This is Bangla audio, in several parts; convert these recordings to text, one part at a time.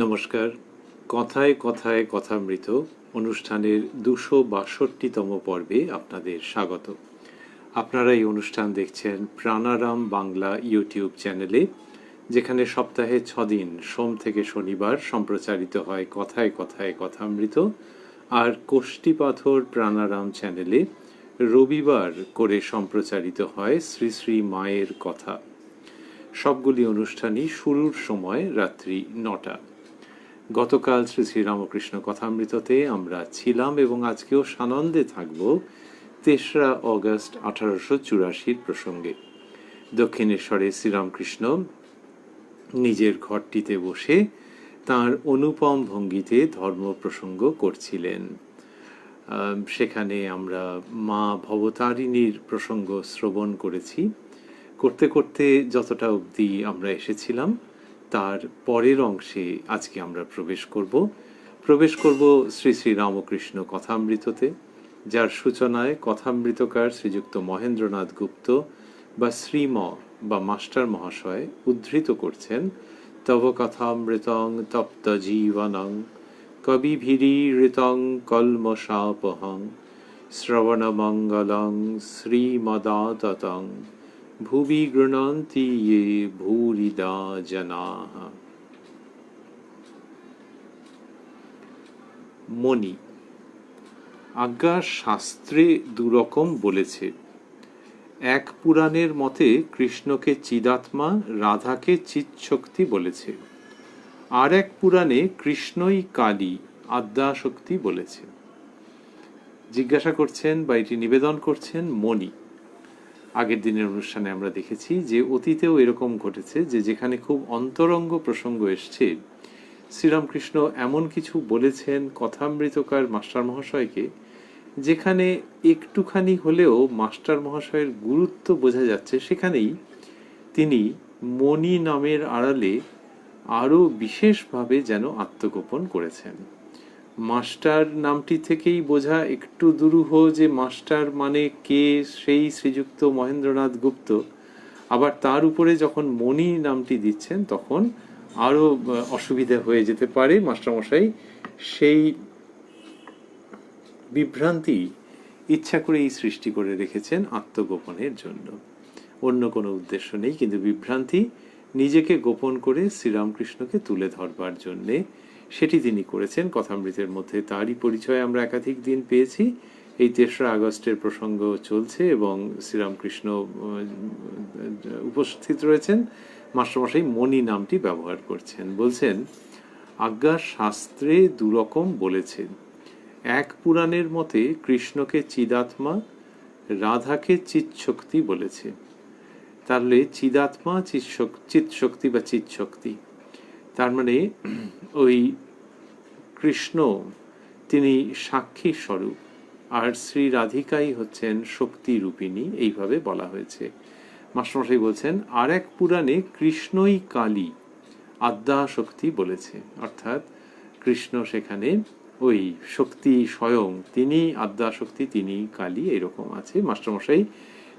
নমস্কার। কথায় কথায় কথামৃত অনুষ্ঠানের ২৬২তম পর্বে আপনাদের স্বাগত। আপনারা এই অনুষ্ঠান দেখছেন প্রাণারাম বাংলা ইউটিউব চ্যানেলে, যেখানে সপ্তাহে ৬ দিন সোম থেকে শনিবার সম্প্রচারিত হয় কথায় কথায় কথামৃত, আর কোষ্ঠীপাথর প্রাণারাম চ্যানেলে রবিবার করে সম্প্রচারিত হয় শ্রী শ্রী মায়ের কথা। সবগুলি অনুষ্ঠানই শুরুর সময় রাত্রি ৯টা। গতকাল শ্রী শ্রী রামকৃষ্ণ কথামৃততে আমরা ছিলাম এবং আজকেও সানন্দে থাকব ৩রা অগস্ট ১৮৮৪ প্রসঙ্গে। দক্ষিণেশ্বরে শ্রীরামকৃষ্ণ নিজের ঘরটিতে বসে তাঁর অনুপম ভঙ্গিতে ধর্ম প্রসঙ্গ করছিলেন। সেখানে আমরা মা ভবতারিণীর প্রসঙ্গ শ্রবণ করেছি। করতে করতে যতটা অবধি আমরা এসেছিলাম তার পরের অংশে আজকে আমরা প্রবেশ করব শ্রী শ্রী রামকৃষ্ণ কথামৃততে, যার সূচনায় কথামৃতকার শ্রীযুক্ত মহেন্দ্রনাথ গুপ্ত বা শ্রীম বা মাস্টার মহাশয় উদ্ধৃত করছেন, তব কথামৃতং তপ্ত জীবনং কবিভিরীঋতং কল্মষাপহং শ্রবণমঙ্গলং শ্রীমদাততং ভুবি গৃণন্তি ये ভূরিদা জনাঃ। মণি। আজ্ঞা শাস্ত্রে দুরকম বলেছে। এক পুরাণের মতে কৃষ্ণকে চিদাত্মা, রাধাকে চিৎশক্তি বলেছে। আর এক পুরাণে কৃষ্ণই কালী, আদ্যাশক্তি বলেছে। জিজ্ঞাসা করছেন বা এটি নিবেদন করছেন মণি। আগের দিনের অনুষ্ঠানে আমরা দেখেছি যে অতীতেও এরকম ঘটেছে যে যেখানে খুব অন্তরঙ্গ প্রসঙ্গ এসছে, শ্রীরামকৃষ্ণ এমন কিছু বলেছেন কথামৃতকার মাস্টার মহাশয়কে যেখানে একটুখানি হলেও মাস্টার মহাশয়ের গুরুত্ব বোঝা যাচ্ছে, সেখানেই তিনি মণি নামের আড়ালে আরও বিশেষভাবে যেন আত্মগোপন করেছেন। মাস্টার নামটি থেকেই বোঝা একটু দুরূহ যে মাস্টার মানে কে, সেই শ্রীযুক্ত মহেন্দ্রনাথ গুপ্ত। আবার তার উপরে যখন মণি নামটি দিচ্ছেন তখন আরও অসুবিধা হয়ে যেতে পারে। মাস্টারমশাই সেই বিভ্রান্তি ইচ্ছা করেই সৃষ্টি করে রেখেছেন আত্মগোপনের জন্য, অন্য কোনো উদ্দেশ্য নেই। কিন্তু বিভ্রান্তি নিজেকে গোপন করে শ্রীরামকৃষ্ণকে তুলে ধরবার জন্যে সেটি তিনি করেছেন। কথামৃতের মধ্যে তারই পরিচয় আমরা একাধিক দিন পেয়েছি। এই ৩রা আগস্টের প্রসঙ্গ চলছে এবং শ্রীরামকৃষ্ণ উপস্থিত রয়েছেন। মাস্টারমশাই মণি নামটি ব্যবহার করছেন। বলছেন, আজ্ঞা শাস্ত্রে দুরকম বলেছেন। এক পুরাণের মতে কৃষ্ণকে চিদাত্মা, রাধাকে চিৎশক্তি বলেছে। তাহলে চিদাত্মা, চিৎশক্তি বা চিৎশক্তি, তার মানে ওই কৃষ্ণ তিনি সাক্ষী স্বরূপ, আর শ্রী রাধিকাই হচ্ছেন শক্তি রূপিণী, এইভাবে বলা হয়েছে। মাস্টারমশাই বলছেন আর এক পুরাণে কৃষ্ণই কালী, আদ্যাশক্তি বলেছে। অর্থাৎ কৃষ্ণ সেখানে ওই শক্তি স্বয়ং, তিনি আদ্যাশক্তি, তিনি কালী, এরকম আছে। মাস্টারমশাই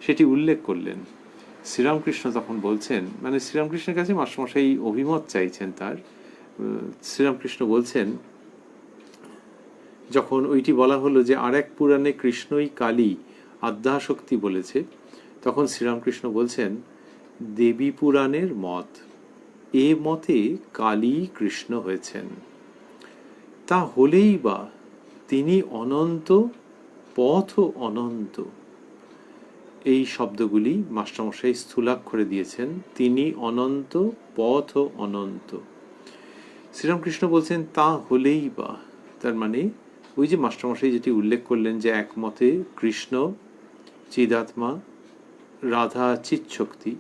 সেটি উল্লেখ করলেন। শ্রীরামকৃষ্ণ তখন বলছেন, মানে শ্রীরামকৃষ্ণের কাছে মাস্টারমশাই অভিমত চাইছেন তার। শ্রীরামকৃষ্ণ বলছেন, যখন ওইটি বলা হলো যে আর এক পুরাণে কৃষ্ণই কালী, আদ্যাশক্তি বলেছে, তখন শ্রীরামকৃষ্ণ বলছেন দেবী পুরাণের মত, এ মতে কালী কৃষ্ণ হয়েছেন। তা হলেই বা তিনি অনন্ত, পথ অনন্ত। এই শব্দগুলি মাস্টারমশাই স্থূলাক্ষরে দিয়েছেন, তিনি অনন্ত, পথ অনন্ত। শ্রীরামকৃষ্ণ বলছেন তা হলেই বা, তার মানে ওই যে মাস্টারমশাই যেটি উল্লেখ করলেন যে একমতে কৃষ্ণ চিদাত্মা, রাধা চিৎশক্তি,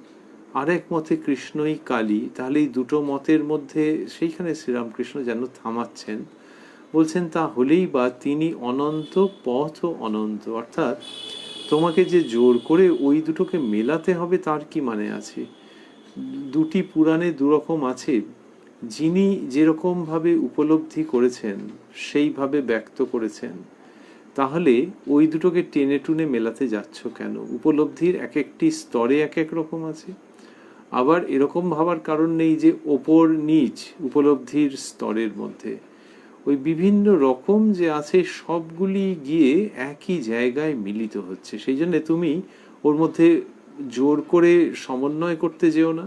আর এক মতে কৃষ্ণই কালী, তাহলে এই দুটো মতের মধ্যে সেইখানে শ্রীরামকৃষ্ণ যেন থামাচ্ছেন। বলছেন তা হলেই বা তিনি অনন্ত, পথ অনন্ত। অর্থাৎ তোমাকে যে জোর করে ওই দুটোকে মেলাতে হবে তার কি মানে আছে? দুটি পুরাণে দুরকম আছে। যিনি যেরকমভাবে উপলব্ধি করেছেন সেইভাবে ব্যক্ত করেছেন, তাহলে ওই দুটোকে টেনে টুনে মেলাতে যাচ্ছ কেন? উপলব্ধির এক একটি স্তরে এক এক রকম আছে। আবার এরকম ভাবার কারণ নেই যে ওপর নিচ উপলব্ধির স্তরের মধ্যে ওই বিভিন্ন রকম যে আছে সবগুলি গিয়ে একই জায়গায় মিলিত হচ্ছে। সেই জন্যে তুমি ওর মধ্যে জোর করে সমন্বয় করতে যেও না,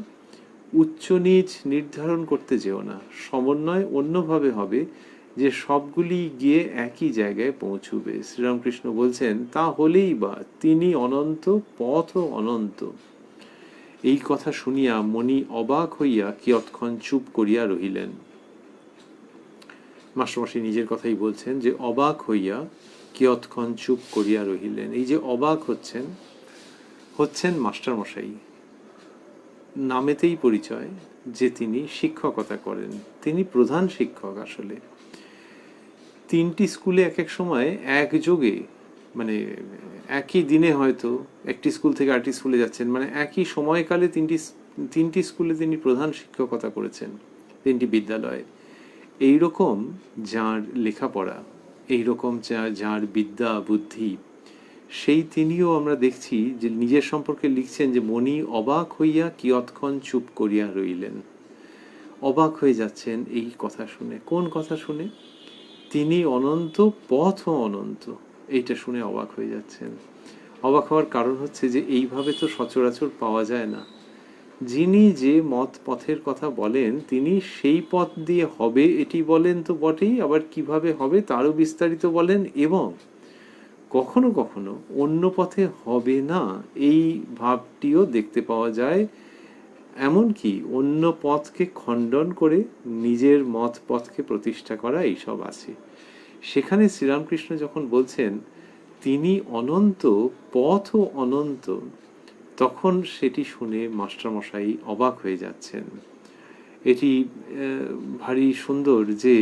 উচ্চ নিচ নির্ধারণ করতে যেও না। সমন্বয় অন্যভাবে হবে যে সবগুলি গিয়ে একই জায়গায় পৌঁছবে। শ্রীরামকৃষ্ণ বলছেন তা হলেই বা তিনি অনন্ত, পথও অনন্ত। এই কথা শুনিয়া মণি অবাক হইয়া কিয়ৎক্ষণ চুপ করিয়া রহিলেন। মাস্টারমশাই নিজের কথাই বলছেন যে অবাক হইয়া কিয়ৎক্ষণ চুপ করিয়া রহিলেন। এই যে অবাক হচ্ছেন মাস্টারমশাই, নামেতেই পরিচয় যে তিনি শিক্ষকতা করেন, তিনি প্রধান শিক্ষক। আসলে 3টি স্কুলে এক এক সময় একযোগে, মানে একই দিনে হয়তো একটি স্কুল থেকে আরেকটি স্কুলে যাচ্ছেন, মানে একই সময়কালে তিনটি স্কুলে তিনি প্রধান শিক্ষকতা করেছেন, 3টি বিদ্যালয়ে। এইরকম যার লেখাপড়া, এইরকম যার বিদ্যা বুদ্ধি, সেই তিনিও আমরা দেখছি যে নিজের সম্পর্কে লিখছেন যে মণি অবাক হইয়া কিয়ৎক্ষণ চুপ করিয়া রইলেন। অবাক হয়ে যাচ্ছেন এই কথা শুনে। কোন কথা শুনে? তিনি অনন্ত, পথও অনন্ত, এইটা শুনে অবাক হয়ে যাচ্ছেন। অবাক হওয়ার কারণ হচ্ছে যে এইভাবে তো সচরাচর পাওয়া যায় না। যিনি যে মত পথের কথা বলেন তিনি সেই পথ দিয়ে হবে এটি বলেন তো বটেই, আবার কিভাবে হবে তারও বিস্তারিত বলেন, এবং কখনো কখনো অন্য পথে হবে না এই ভাবটিও দেখতে পাওয়া যায়। এমনকি অন্য পথকে খণ্ডন করে নিজের মত পথকে প্রতিষ্ঠা করা এইসব আছে। সেখানে শ্রীরামকৃষ্ণ যখন বলছেন তিনি অনন্ত, পথও অনন্ত, তখন সেটি শুনে মাস্টারমশাই অবাক হয়ে যাচ্ছেন। এটি ভারী সুন্দর যে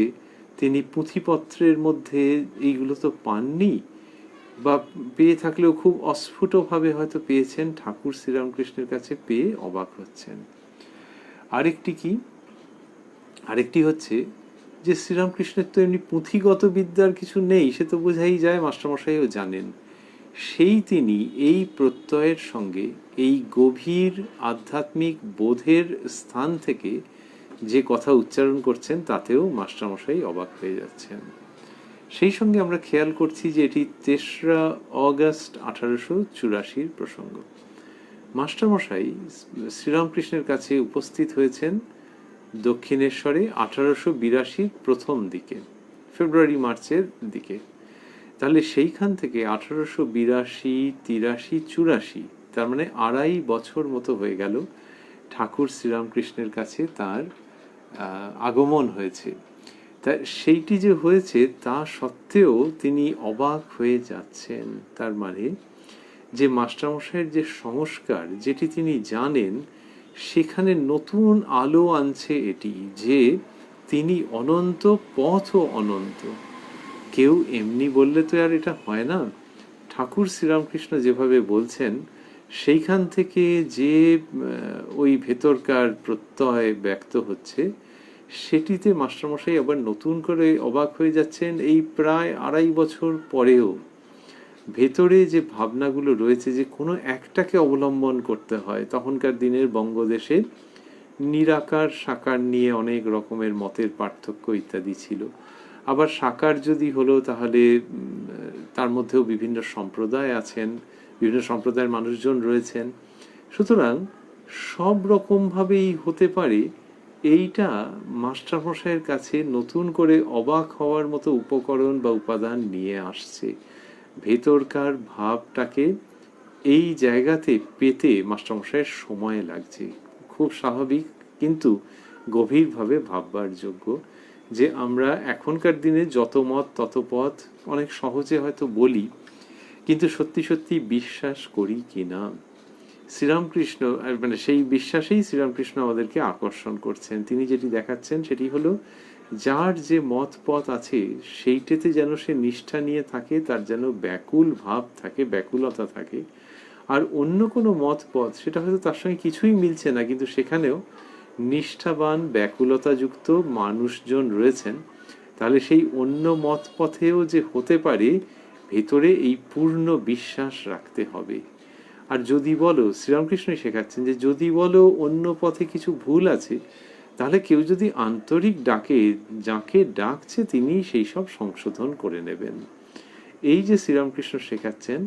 তিনি পুঁথিপত্রের মধ্যে এইগুলো তো পাননি, বা পেয়ে থাকলেও খুব অস্ফুটভাবে হয়তো পেয়েছেন, ঠাকুর শ্রীরামকৃষ্ণের কাছে পেয়ে অবাক হচ্ছেন। আরেকটি হচ্ছে যে শ্রীরামকৃষ্ণের তো এমনি পুঁথিগত বিদ্যার কিছু নেই, সে তো বোঝাই যায়, মাস্টারমশাইও জানেন। সেই তিনি এই প্রত্যয়ের সঙ্গে এই গভীর আধ্যাত্মিক বোধের স্থান থেকে যে কথা উচ্চারণ করছেন তাতেও মাস্টারমশাই অবাক হয়ে যাচ্ছেন। সেই সঙ্গে আমরা খেয়াল করছি যে এটি 3রা অগস্ট 1884 প্রসঙ্গ। মাস্টারমশাই শ্রীরামকৃষ্ণের কাছে উপস্থিত হয়েছেন দক্ষিণেশ্বরে 1882 প্রথম দিকে, ফেব্রুয়ারি মার্চের দিকে। তাহলে সেইখান থেকে 1882, 83, 84, তার মানে 2.5 বছর মতো হয়ে গেল ঠাকুর শ্রীরামকৃষ্ণের কাছে তার আগমন হয়েছে। তা সেইটি যে হয়েছে তা সত্ত্বেও তিনি অবাক হয়ে যাচ্ছেন। তার মানে যে মাস্টারমশাইয়ের যে সংস্কার, যেটি তিনি জানেন, সেখানে নতুন আলো আনছে এটি যে তিনি অনন্ত, পথও অনন্ত। কেউ এমনি বললে তো আর এটা হয় না। ঠাকুর শ্রীরামকৃষ্ণ যেভাবে বলছেন সেইখান থেকে যে ওই ভেতরকার প্রত্যয় ব্যক্ত হচ্ছে, সেটিতে মাস্টারমশাই আবার নতুন করে অবাক হয়ে যাচ্ছেন। এই প্রায় 2.5 বছর পরেও ভেতরে যে ভাবনাগুলো রয়েছে, যে কোনো একটাকে অবলম্বন করতে হয়। তখনকার দিনের বঙ্গদেশে নিরাকার সাকার নিয়ে অনেক রকমের মতের পার্থক্য ইত্যাদি ছিল। আবার সাকার যদি হলো তাহলে তার মধ্যেও বিভিন্ন সম্প্রদায় আছেন, বিভিন্ন সম্প্রদায়ের মানুষজন রয়েছেন। সুতরাং সব রকমভাবেই হতে পারে, এইটা মাস্টারমশাইয়ের কাছে নতুন করে অবাক হওয়ার মতো উপকরণ বা উপাদান নিয়ে আসছে। ভেতরকার ভাবটাকে এই জায়গাতে পেতে মাস্টারমশাইয়ের সময় লাগছে। খুব স্বাভাবিক, কিন্তু গভীরভাবে ভাববার যোগ্য যে আমরা এখনকার দিনে যত মত তত পথ অনেক সহজে হয়তো বলি, কিন্তু সত্যি সত্যি বিশ্বাস করি কিনা। শ্রীরামকৃষ্ণ মানে সেই বিশ্বাসেই শ্রীরামকৃষ্ণ আমাদেরকে আকর্ষণ করছেন। তিনি যেটি দেখাচ্ছেন সেটি হলো যার যে মত পথ আছে সেইটাতে যেন সে নিষ্ঠা নিয়ে থাকে, তার যেন ব্যাকুল ভাব থাকে, ব্যাকুলতা থাকে। আর অন্য কোনো মত পথ সেটা হয়তো তার সঙ্গে কিছুই মিলছে না, কিন্তু সেখানেও নিষ্ঠাবান ব্যাকুলতাযুক্ত মানুষজন রয়েছেন। তাহলে সেই অন্য মত পথেও যে হতে পারে, ভেতরে এই পূর্ণ বিশ্বাস রাখতে হবে। আর যদি বলো, শ্রীরামকৃষ্ণই শেখাচ্ছেন যে যদি বলো অন্য পথে কিছু ভুল আছে, তাহলে কেউ যদি আন্তরিক ডাকে, যাকে ডাকছে তিনি সেই সব সংশোধন করে নেবেন। এই যে শ্রীরামকৃষ্ণ শেখাচ্ছেন,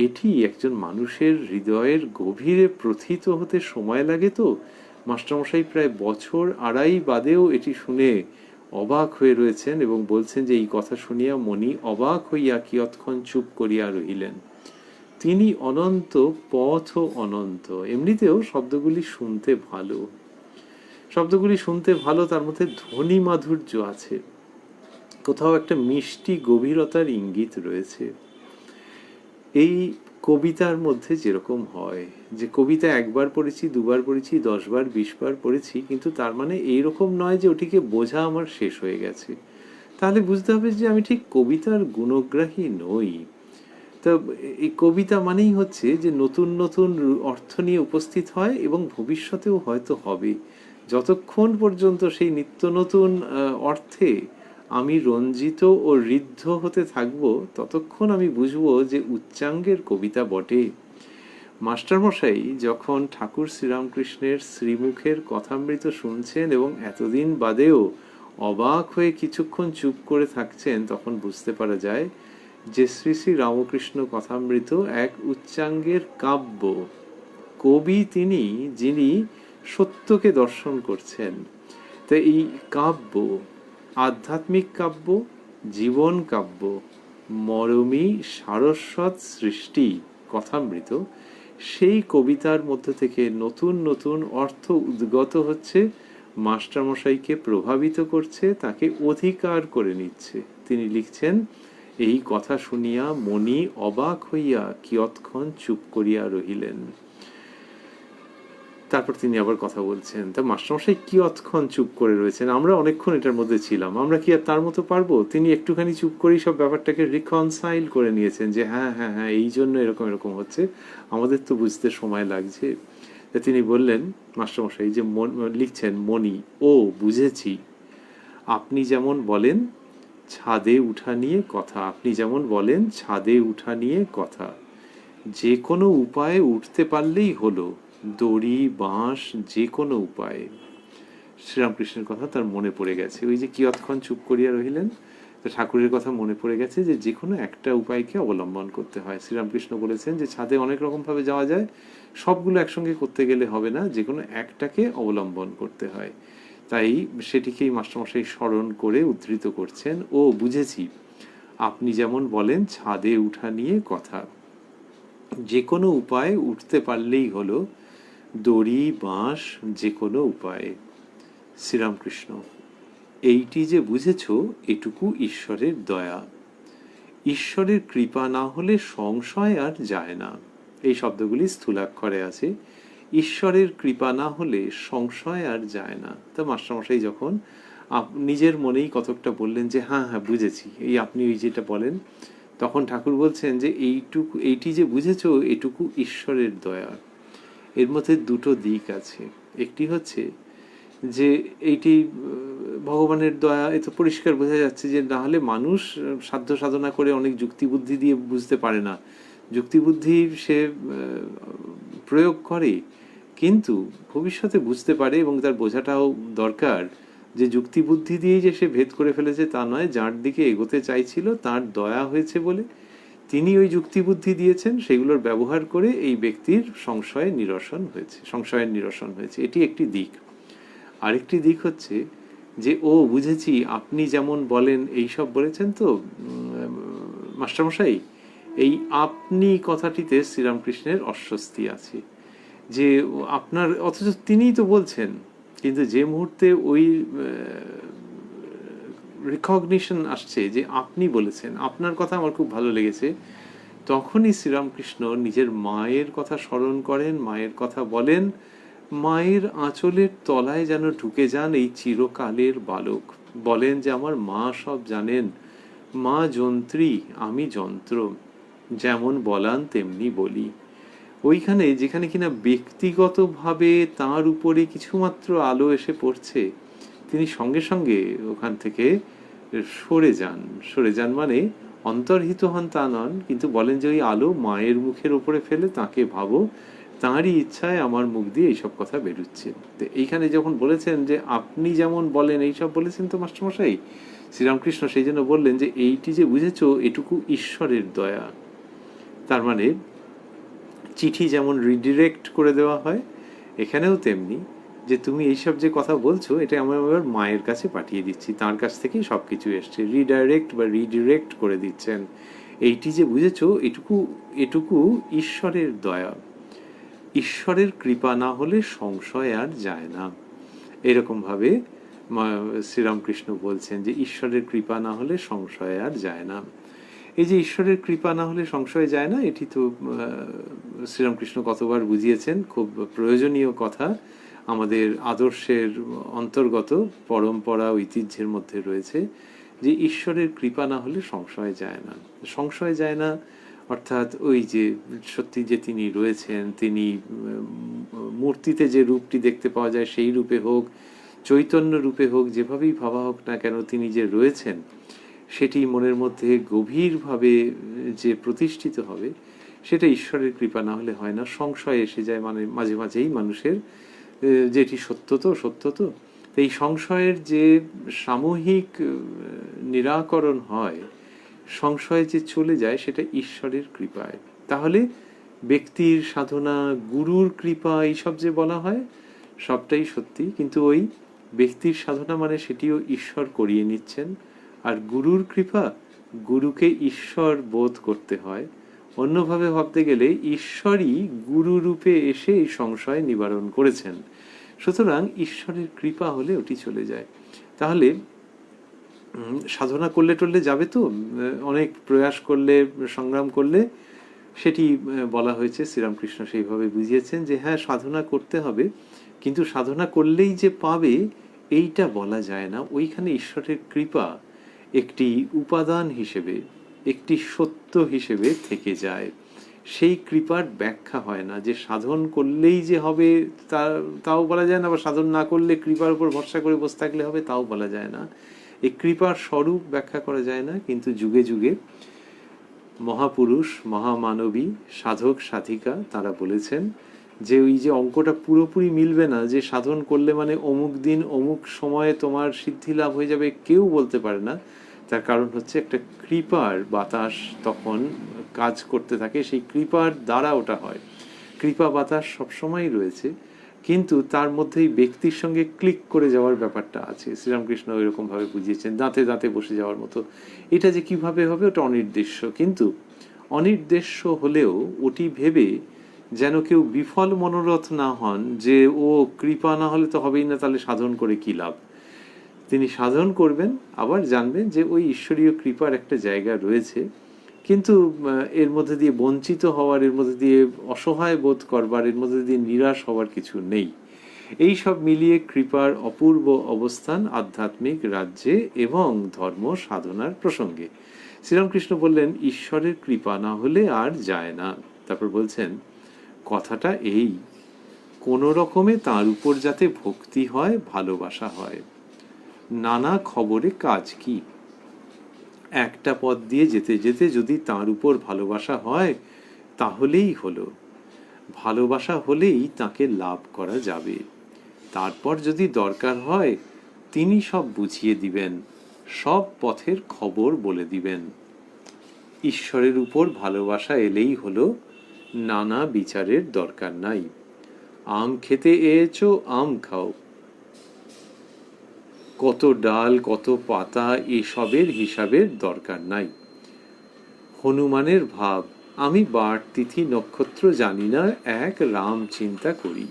এটি একজন মানুষের হৃদয়ের গভীরে প্রথিত হতে সময় লাগে। তো মাস্টারমশাই প্রায় বছর আড়াই বাদেও এটি শুনে অবাক হয়ে রয়েছেন এবং বলছেন যে এই কথা শুনিয়া মণি অবাক হইয়া কিয়ৎক্ষণ চুপ করিয়া রহিলেন। তিনি অনন্ত, পথ অনন্ত। এমনিতেও শব্দগুলি শুনতে ভালো, শব্দগুলি শুনতে ভালো, তার মধ্যে ধ্বনি মাধুর্য আছে, কোথাও একটা মিষ্টি গভীরতার ইঙ্গিত রয়েছে। এই কবিতার মধ্যে যেরকম হয় যে কবিতা একবার পড়েছি, দুবার পড়েছি, 10 বার 20 বার পড়েছি, কিন্তু তার মানে এইরকম নয় যে ওটিকে বোঝা আমার শেষ হয়ে গেছে। তাহলে বুঝতে হবে যে আমি ঠিক কবিতার গুণগ্রাহী নই। তো এই কবিতা মানেই হচ্ছে যে নতুন নতুন অর্থ নিয়ে উপস্থিত হয় এবং ভবিষ্যতেও হয়তো হবে। যতক্ষণ পর্যন্ত সেই নিত্য নতুন অর্থে আমি রঞ্জিত ও ঋদ্ধ হতে থাকব, ততক্ষণ আমি বুঝবো যে উচ্চাঙ্গের কবিতা বটে। মাস্টারমশাই যখন ঠাকুর শ্রীরামকৃষ্ণের শ্রীমুখের কথামৃত শুনছেন এবং এতদিন বাদেও অবাক হয়ে কিছুক্ষণ চুপ করে থাকছেন, তখন বুঝতে পারা যায় যে শ্রী শ্রী রামকৃষ্ণ কথামৃত এক উচ্চাঙ্গের কাব্য। কবি তিনি, যিনি সত্যকে দর্শন করছেন। তো এই কাব্য, আধ্যাত্মিক কাব্য, জীবন কাব্য, মরমী সারস্বত সৃষ্টি কথামৃত, সেই কবিতার মধ্যে থেকে নতুন নতুন অর্থ উদ্গত হচ্ছে, মাস্টারমশাইকে প্রভাবিত করছে, তাকে অধিকার করে নিচ্ছে। তিনি লিখছেন, এই কথা শুনিয়া মণি অবাক হইয়া কিয়ৎক্ষণ চুপ করিয়া রহিলেন। তারপর তিনি আবার কথা বলছেন, তা মাস্টারমশাই কিয়ৎক্ষণ চুপ করে রয়েছেন, আমরা অনেকক্ষণ এটার মধ্যে ছিলাম, আমরা কি আর তার মতো পারবো? তিনি একটুখানি চুপ করেই সব ব্যাপারটাকে রিকনসাইল করে নিয়েছেন যে হ্যাঁ হ্যাঁ হ্যাঁ, এই জন্য এরকম এরকম হচ্ছে, আমাদের তো বুঝতে সময় লাগছে। তিনি বললেন, মাস্টারমশাই যে লিখছেন, মণি, ও বুঝেছি, আপনি যেমন বলেন ছাদে উঠা নিয়ে কথা, আপনি যেমন বলেন ছাদে উঠা নিয়ে কথা, যে কোনো উপায়ে উঠতে পারলেই হলো, দড়ি বাঁশ যে কোনো উপায়ে। শ্রীরামকৃষ্ণের কথা তার মনে পড়ে গেছে, ওই যে কিয়ৎক্ষণ চুপ করিয়া রহিলেন, তো ঠাকুরের কথা মনে পড়ে গেছে যে যে কোনো একটা উপায়কে অবলম্বন করতে হয়। শ্রীরামকৃষ্ণ বলেছেন যে ছাদে অনেক রকমভাবে যাওয়া যায়, সবগুলো একসঙ্গে করতে গেলে হবে না, যে কোনো একটাকে অবলম্বন করতে হয়। তাই সেটিকেই মাস্টারমশাই স্মরণ করে উদ্ধৃত করছেন, ও বুঝেছি, আপনি যেমন বলেন ছাদে উঠা নিয়ে কথা, যে কোনো উপায়ে উঠতে পারলেই হলো, দড়ি বাঁশ যে কোনো উপায়ে। শ্রীরামকৃষ্ণ, এইটি যে বুঝেছ, এটুকু ঈশ্বরের দয়া। ঈশ্বরের কৃপা না হলে সংশয় আর যায় না। এই শব্দগুলি স্থূলাক্ষরে আছে। ঈশ্বরের কৃপা না হলে সংশয় আর যায় না। তা মাস্টারমশাই যখন নিজের মনেই কতকটা বললেন যে হ্যাঁ হ্যাঁ বুঝেছি, এই আপনি ওই যেটা বলেন, তখন ঠাকুর বলছেন যে এইটি যে বুঝেছ, এটুকু ঈশ্বরের দয়া। এর মধ্যে দুটো দিক আছে। একটি হচ্ছে যে এইটি ভগবানের দয়া, এ তো পরিষ্কার বোঝা যাচ্ছে যে না হলে মানুষ সাধ্য সাধনা করে অনেক যুক্তিবুদ্ধি দিয়ে বুঝতে পারে না। যুক্তিবুদ্ধি সে প্রয়োগ করে, কিন্তু ভবিষ্যতে বুঝতে পারে, এবং তার বোঝাটাও দরকার যে যুক্তিবুদ্ধি দিয়েই যে সে ভেদ করে ফেলেছে তা নয়, যার দিকে এগোতে চাইছিল তার দয়া হয়েছে বলে তিনি ওই যুক্তিবুদ্ধি দিয়েছেন, সেগুলোর ব্যবহার করে এই ব্যক্তির সংশয়ের নিরসন হয়েছে। এটি একটি দিক। আরেকটি দিক হচ্ছে যে ও বুঝেছি, আপনি যেমন বলেন, এই সব বলেছেন তো মাস্টারমশাই, এই আপনি কথাটিতে শ্রীরামকৃষ্ণের অস্বস্তি আছে, যে আপনার, অথচ তিনিই তো বলছেন, কিন্তু যে মুহূর্তে ওই রিকগনিশন আসছে যে আপনি বলেছেন, আপনার কথা আমার খুব ভালো লেগেছে, তখনই শ্রীরামকৃষ্ণ নিজের মায়ের কথা স্মরণ করেন, মায়ের কথা বলেন, মায়ের আঁচলের তলায় যেন ঢুকে যান এই চিরকালের বালক। বলেন যে আমার মা সব জানেন, মা যন্ত্রী, আমি যন্ত্র, যেমন বলান তেমনি বলি। ওইখানে যেখানে কিনা ব্যক্তিগতভাবে তার উপরে কিছুমাত্র আলো এসে পড়ছে, তিনি সঙ্গে সঙ্গে ওখান থেকে সরে যান। মানে অন্তর্হিত হন তা নন, কিন্তু বলেন যে ওই আলো মায়ের মুখের ওপরে ফেলে তাকে ভাবো, তাঁরই ইচ্ছায় আমার মুখ দিয়ে এইসব কথা বেরোচ্ছে। তো এইখানে যখন বলেছেন যে আপনি যেমন বলেন এইসব বলেছেন তো মাস্টারমশাই, শ্রীরামকৃষ্ণ সেই জন্য বললেন যে এইটি যে বুঝেছো এটুকু ঈশ্বরের দয়া। তার মানে চিঠি যেমন রিডিরেক্ট করে দেওয়া হয়, এখানেও তেমনি, যে তুমি এইসব যে কথা বলছো এটা আমি আবার মায়ের কাছে পাঠিয়ে দিচ্ছি, তার কাছ থেকেই সব কিছু এসছে, রিডাইরেক্ট বা রিডিরেক্ট করে দিচ্ছেন। এইটি যে বুঝেছো এটুকু এটুকু ঈশ্বরের দয়া। ঈশ্বরের কৃপা না হলে সংশয় আর যায় না। এরকমভাবে শ্রীরামকৃষ্ণ বলছেন যে ঈশ্বরের কৃপা না হলে সংশয় আর যায় না। এই যে ঈশ্বরের কৃপা না হলে সংশয় যায় না, এটি তো শ্রীরামকৃষ্ণ কতবার বুঝিয়েছেন, খুব প্রয়োজনীয় কথা, আমাদের আদর্শের অন্তর্গত, পরম্পরা ঐতিহ্যের মধ্যে রয়েছে যে ঈশ্বরের কৃপা না হলে সংশয় যায় না। সংশয় যায় না অর্থাৎ ওই যে সত্যি যে তিনি রয়েছেন, তিনি মূর্তিতে যে রূপটি দেখতে পাওয়া যায় সেই রূপে হোক, চৈতন্য রূপে হোক, যেভাবেই ভাবা হোক না কেন তিনি যে রয়েছেন সেটি মনের মধ্যে গভীরভাবে যে প্রতিষ্ঠিত হবে, সেটা ঈশ্বরের কৃপা না হলে হয় না। সংশয় এসে যায় মানে মাঝে মাঝেই মানুষের, যেটি সত্য তো সত্য তো। এই সংশয়ের যে সামূহিক নিরাকরণ হয়, সংশয় যে চলে যায়, সেটা ঈশ্বরের কৃপায়। তাহলে ব্যক্তির সাধনা, গুরুর কৃপা, এইসব যে বলা হয় সবটাই সত্যি, কিন্তু ওই ব্যক্তির সাধনা মানে সেটিও ঈশ্বর করিয়ে নিচ্ছেন। আর গুরুর কৃপা, গুরুকে ঈশ্বর বোধ করতে হয়। অন্যভাবে ভাবতে গেলে ঈশ্বরই গুরু রূপে এসে এই সংশয় নিবারণ করেছেন। সুতরাং ঈশ্বরের কৃপা হলে ওটি চলে যায়। তাহলে সাধনা করলে টললে যাবে তো, অনেক প্রয়াস করলে, সংগ্রাম করলে, সেটি বলা হয়েছে, শ্রীরামকৃষ্ণ সেইভাবে বুঝিয়েছেন যে হ্যাঁ সাধনা করতে হবে, কিন্তু সাধনা করলেই যে পাবে এইটা বলা যায় না। ওইখানে ঈশ্বরের কৃপা একটি উপাদান হিসেবে, একটি সত্য হিসেবে থেকে যায়। সেই কৃপার ব্যাখ্যা হয় না, যে সাধন করলেই যে হবে তাও বলা যায় না, বা সাধন না করলে কৃপার উপর ভরসা করে বসে থাকলে হবে তাও বলা যায় না। এই কৃপার স্বরূপ ব্যাখ্যা করা যায় না, কিন্তু যুগে যুগে মহাপুরুষ, মহামানবী, সাধক সাধিকা তারা বলেছেন যে ওই যে অঙ্কটা পুরোপুরি মিলবে না, যে সাধন করলে মানে অমুক দিন অমুক সময়ে তোমার সিদ্ধি লাভ হয়ে যাবে, কেউ বলতে পারে না। তার কারণ হচ্ছে একটা কৃপার বাতাস তখন কাজ করতে থাকে, সেই কৃপার দ্বারা ওটা হয়। কৃপা বাতাস সবসময় রয়েছে, কিন্তু তার মধ্যেই ব্যক্তির সঙ্গে ক্লিক করে যাওয়ার ব্যাপারটা আছে। শ্রীরামকৃষ্ণ এরকমভাবে বুঝিয়েছেন, দাঁতে দাঁতে বসে যাওয়ার মতো। এটা যে কিভাবে হবে ওটা অনির্দেশ্য, কিন্তু অনির্দেশ্য হলেও ওটি ভেবে যেন কেউ বিফল মনোরথ না হন যে ও কৃপা না হলে তো হবেই না, তাহলে সাধন করে কি লাভ। তিনি সাধন করবেন, আবার জানবেন যে ওই ঈশ্বরীয় কৃপার একটা জায়গা রয়েছে, কিন্তু এর মধ্যে দিয়ে বঞ্চিত হওয়ার, এর মধ্যে দিয়ে অসহায় বোধ করবার, এর মধ্যে দিয়ে নিরাশ হওয়ার কিছু নেই। এই সব মিলিয়ে কৃপার অপূর্ব অবস্থান আধ্যাত্মিক রাজ্যে এবং ধর্ম সাধনার প্রসঙ্গে। শ্রীরামকৃষ্ণ বললেন ঈশ্বরের কৃপা না হলে আর যায় না। তারপর বলছেন কথাটা এই, কোনো রকমে তার উপর যাতে ভক্তি হয়, ভালোবাসা হয়। নানা খবরে কাজ কি, একটা পথ দিয়ে যেতে যেতে যদি তার উপর ভালোবাসা হয় তাহলেই হলো। ভালোবাসা হলেই তাকে লাভ করা যাবে। তারপর যদি দরকার হয় তিনি সব বুঝিয়ে দিবেন, সব পথের খবর বলে দিবেন। ঈশ্বরের উপর ভালোবাসা এলেই হলো, নানা বিচারের দরকার নাই। আম খেতে এয়েছো, আম খাও। কত ডাল কত পাতা এসবের হিসাবের দরকার নাই। হনুমানের ভাব, আমি বার তিথি নক্ষত্র জানি না, এক রাম চিন্তা করি।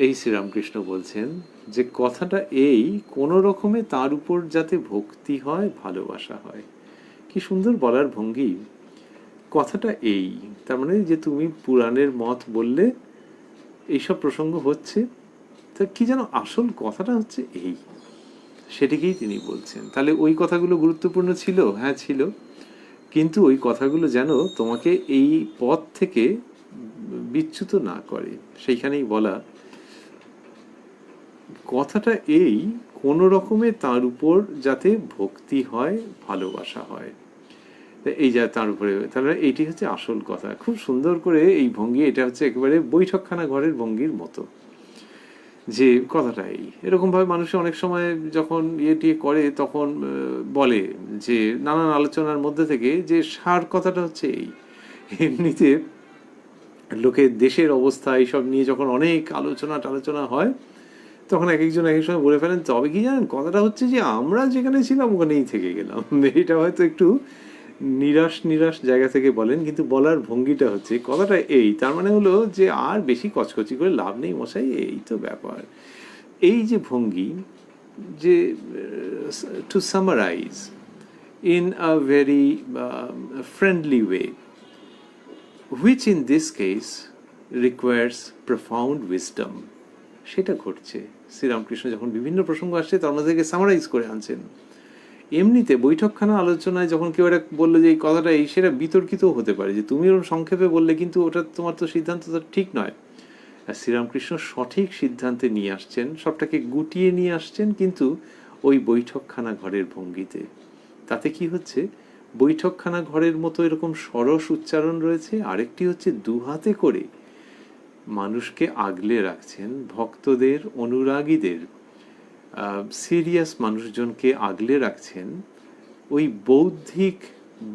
এই শ্রীরামকৃষ্ণ বলছেন যে কথাটা এই, কোনো রকমে তার উপর যাতে ভক্তি হয়, ভালোবাসা হয়। কি সুন্দর বলার ভঙ্গি। কথাটা এই, তার মানে যে তুমি পুরাণের মত বললে, এইসব প্রসঙ্গ হচ্ছে, তা কি যেন আসল কথাটা হচ্ছে এই, সেটিকেই তিনি বলছেন। তাহলে ওই কথাগুলো গুরুত্বপূর্ণ ছিল, হ্যাঁ ছিল, কিন্তু ওই কথাগুলো যেন তোমাকে এই পথ থেকে বিচ্যুত না করে, সেইখানেই বলা। কথাটা এই, কোনো রকমে তার উপর যাতে ভক্তি হয়, ভালোবাসা হয়। এই যা তার উপরে, তাহলে এইটি হচ্ছে আসল কথা। খুব সুন্দর করে এই ভঙ্গি, এটা হচ্ছে একেবারে বৈঠকখানা ঘরের ভঙ্গির মতো, যে কথাটা এই এরকমভাবে মানুষ অনেক সময় যখন ইয়েটি করে তখন বলে যে নানান আলোচনার মধ্যে থেকে যে সার কথাটা হচ্ছে এই। এমনিতে লোকের দেশের অবস্থা এইসব নিয়ে যখন অনেক আলোচনা হয় তখন এক একজন এক এক সময় বলে ফেলেন, তবে কি জানেন কথাটা হচ্ছে যে আমরা যেখানে ছিলাম ওখানেই থেকে গেলাম। এটা হয়তো একটু নিরাশ জায়গা থেকে বলেন, কিন্তু বলার ভঙ্গিটা হচ্ছে কথাটা এই, তার মানে হলো যে আর বেশি কচকচি করে লাভ নেই মশাই, এই তো ব্যাপার। এই যে ভঙ্গি, যে to summarise in a very friendly way, which in this case requires profound wisdom, সেটা ঘটছে। শ্রীরামকৃষ্ণ যখন বিভিন্ন প্রসঙ্গ আসছে তার মধ্যে থেকে সামারাইজ করে আনছেন। এমনিতে বৈঠকখানা আলোচনায় যখন কেউ একটা বললো যে এই কথাটা এই, সেটা বিতর্কিতও হতে পারে, যে তুমি ওরকম সংক্ষেপে বললে কিন্তু ওটা তোমার তো সিদ্ধান্ত তো ঠিক নয়। আর শ্রীরামকৃষ্ণ সঠিক সিদ্ধান্তে নিয়ে আসছেন, সবটাকে গুটিয়ে নিয়ে আসছেন, কিন্তু ওই বৈঠকখানা ঘরের ভঙ্গিতে। তাতে কি হচ্ছে, বৈঠকখানা ঘরের মতো এরকম সরস উচ্চারণ রয়েছে, আরেকটি হচ্ছে দুহাতে করে মানুষকে আগলে রাখছেন, ভক্তদের, অনুরাগীদের, সিরিয়াস মানুষজনকে আগলে রাখছেন ওই বৌদ্ধিক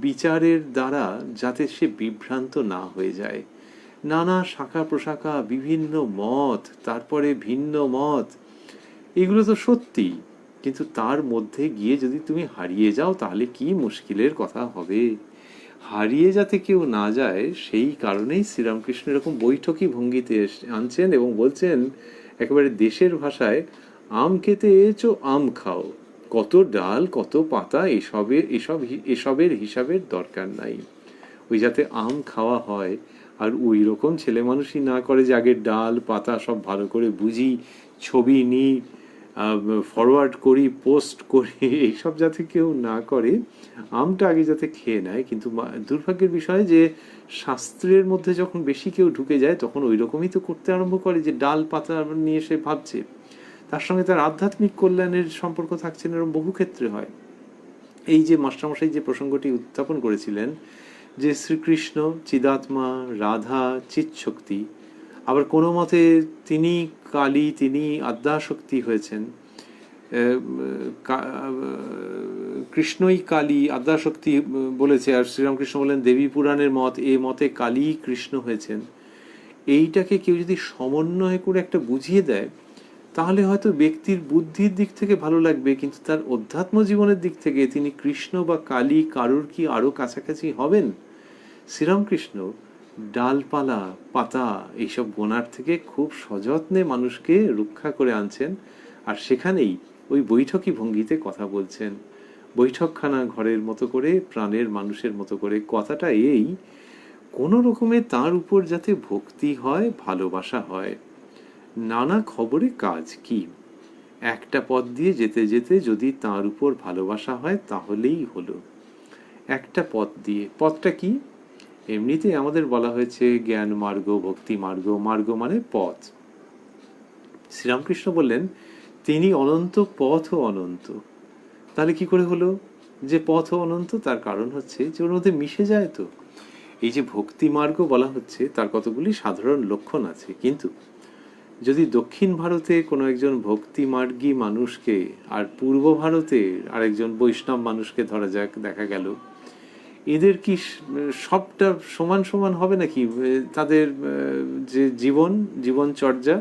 বিচারের দ্বারা, যাতে সে বিভ্রান্ত না হয়ে যায়। নানা শাখা প্রশাখা, বিভিন্ন মত, তারপরে ভিন্ন মত, এগুলো তো সত্যি, কিন্তু তার মধ্যে গিয়ে যদি তুমি হারিয়ে যাও তাহলে কি মুশকিলের কথা হবে। হারিয়ে যাতে কেউ না যায় সেই কারণেই শ্রীরামকৃষ্ণ এরকম বৈঠকি ভঙ্গিতে আনছেন এবং বলছেন একেবারে দেশের ভাষায়, আম খেতে এসো আম খাও, কত ডাল কত পাতা এসবের হিসাবের দরকার নাই। ওই যাতে আম খাওয়া হয়, আর ওই রকম ছেলে মানুষই না করে যে আগে ডাল পাতা সব ভালো করে বুঝি, ছবি নিই, ফরওয়ার্ড করি, পোস্ট করি, এইসব যাতে কেউ না করে, আমটা আগে যাতে খেয়ে নেয়। কিন্তু দুর্ভাগ্যের বিষয় যে শাস্ত্রের মধ্যে যখন বেশি কেউ ঢুকে যায় তখন ওই রকমই তো করতে আরম্ভ করে, যে ডাল পাতা নিয়ে সে ভাবছে, তার সঙ্গে তার আধ্যাত্মিক কল্যাণের সম্পর্ক থাকছে না, এরকম বহু ক্ষেত্রে হয়। এই যে মাস্টারমশাই যে প্রসঙ্গটি উত্থাপন করেছিলেন, যে শ্রীকৃষ্ণ চিদাত্মা, রাধা চিৎশক্তি, আবার কোনো মতে তিনি কালী, তিনি আদ্যাশক্তি হয়েছেন, কৃষ্ণই কালী আদ্যাশক্তি বলেছে, আর শ্রীরামকৃষ্ণ বলেন দেবী পুরাণের মত, এ মতে কালী কৃষ্ণ হয়েছেন। এইটাকে কেউ যদি সমন্বয় করে একটা বুঝিয়ে দেয় তাহলে হয়তো ব্যক্তির বুদ্ধির দিক থেকে ভালো লাগবে, কিন্তু তার অধ্যাত্ম জীবনের দিক থেকে তিনি কৃষ্ণ বা কালী কারুর কি আরো কাছাকাছি হবেন? শ্রীরামকৃষ্ণ ডালপালা পাতা এইসব গোনার থেকে খুব সযত্নে মানুষকে রক্ষা করে আনছেন, আর সেখানেই ওই বৈঠকি ভঙ্গিতে কথা বলছেন, বৈঠকখানা ঘরের মতো করে, প্রাণের মানুষের মতো করে। কথাটা এই, কোনো রকমে তার উপর যাতে ভক্তি হয়, ভালোবাসা হয়। নানা খবরে কাজ কি, একটা পথ দিয়ে যেতে যেতে যদি তার উপর ভালোবাসা হয় তাহলেই হলো। একটা পথ দিয়ে, পথটা কি? এমনিতে আমাদের বলা হয়েছে জ্ঞান মার্গ, ভক্তি মার্গ, মার্গ মানে পথ। শ্রীরামকৃষ্ণ বললেন তিনি অনন্ত, পথও অনন্ত। তাহলে কি করে হলো যে পথও অনন্ত? তার কারণ হচ্ছে যে ওর মধ্যে মিশে যায় তো। এই যে ভক্তি মার্গ বলা হচ্ছে তার কতগুলি সাধারণ লক্ষণ আছে, কিন্তু যদি দক্ষিণ ভারতে কোনো একজন ভক্তিমার্গী মানুষকে আর পূর্ব ভারতে আরেকজন বৈষ্ণব মানুষকে ধরা যাক, দেখা গেল এদের কি সবটা সমান সমান হবে নাকি? তাদের যে জীবনচর্যা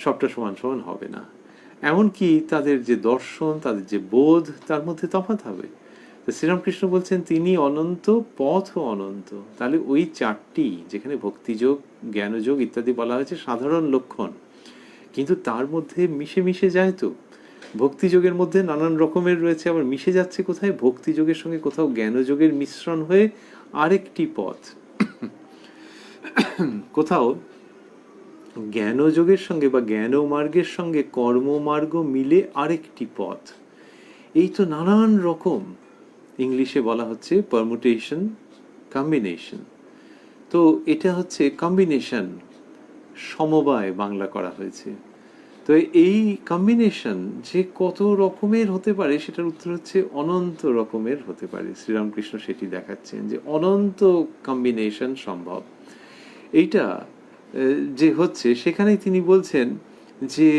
সবটা সমান সমান হবে না। এমনকি তাদের যে দর্শন, তাদের যে বোধ, তার মধ্যে তফাৎ হবে। তো শ্রীরামকৃষ্ণ বলছেন তিনি অনন্ত, পথও অনন্ত। তাহলে ওই চারটি, যেখানে ভক্তিযোগ, জ্ঞানযোগ ইত্যাদি বলা হয়েছে সাধারণ লক্ষণ, কিন্তু তার মধ্যে মিশে মিশে যায় তো। ভক্তিযোগের মধ্যে নানান রকমের রয়েছে, আবার মিশে যাচ্ছে কোথায়? ভক্তিযোগের সঙ্গে কোথাও জ্ঞানযোগের মিশ্রণ হয়ে আরেকটি পথ, কোথাও জ্ঞানযোগের সঙ্গে বা জ্ঞানমার্গের সঙ্গে কর্মমার্গ মিলে আরেকটি পথ। এই তো নানান রকম, ইংলিশে বলা হচ্ছে পারমুটেশন, কম্বিনেশন। তো এটা হচ্ছে কম্বিনেশন, সমবায় বাংলা করা হয়েছে। তো এই কম্বিনেশন যে কত রকমের হতে পারে সেটার উত্তর হচ্ছে অনন্ত রকমের হতে পারে। শ্রীরামকৃষ্ণ সেটি দেখাচ্ছেন যে অনন্ত কম্বিনেশন সম্ভব। এইটা যে হচ্ছে সেখানেই তিনি বলছেন যে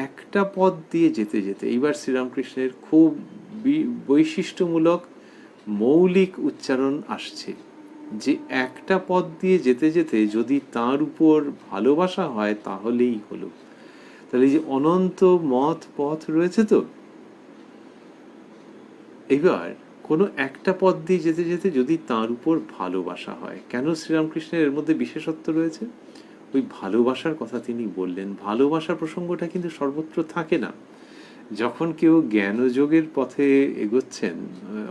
একটা পথ দিয়ে যেতে যেতে, এইবার শ্রীরামকৃষ্ণের খুব বৈশিষ্ট্যমূলক মৌলিক উচ্চারণ আসছে যে একটা পথ দিয়ে যেতে যেতে যদি তার উপর ভালোবাসা হয় তাহলেই হলো। তাহলে এই যে অনন্ত মত পথ রয়েছে, তো এবার কোনো একটা পথ দিয়ে যেতে যেতে যদি তার উপর ভালোবাসা হয়, কেন শ্রীরামকৃষ্ণের এর মধ্যে বিশেষত্ব রয়েছে? ওই ভালোবাসার কথা তিনি বললেন। ভালোবাসার প্রসঙ্গটা কিন্তু সর্বত্র থাকে না। যখন কেউ জ্ঞানযোগের পথে এগোচ্ছেন,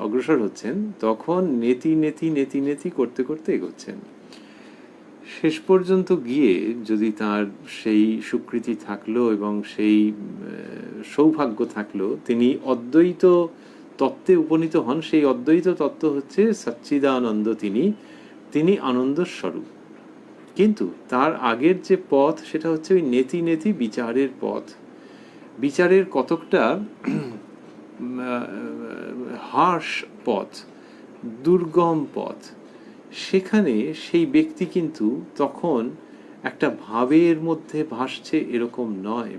অগ্রসর হচ্ছেন, তখন নেতি নেতি নেতি নেতি করতে করতে এগোচ্ছেন। শেষ পর্যন্ত গিয়ে যদি তার সেই স্বীকৃতি থাকলো এবং সেই সৌভাগ্য থাকলো, তিনি অদ্বৈত তত্ত্বে উপনীত হন। সেই অদ্বৈত তত্ত্ব হচ্ছে সচ্চিদানন্দ, তিনি আনন্দ স্বরূপ। কিন্তু তার আগের যে পথ সেটা হচ্ছে ওই নেতি নেতি বিচারের পথ। বিচারের কতকটা হার্শ পথ, দুর্গম পথ। সেখানে সেই ব্যক্তি কিন্তু তখন একটা ভাবের মধ্যে ভাসছে এরকম নয়,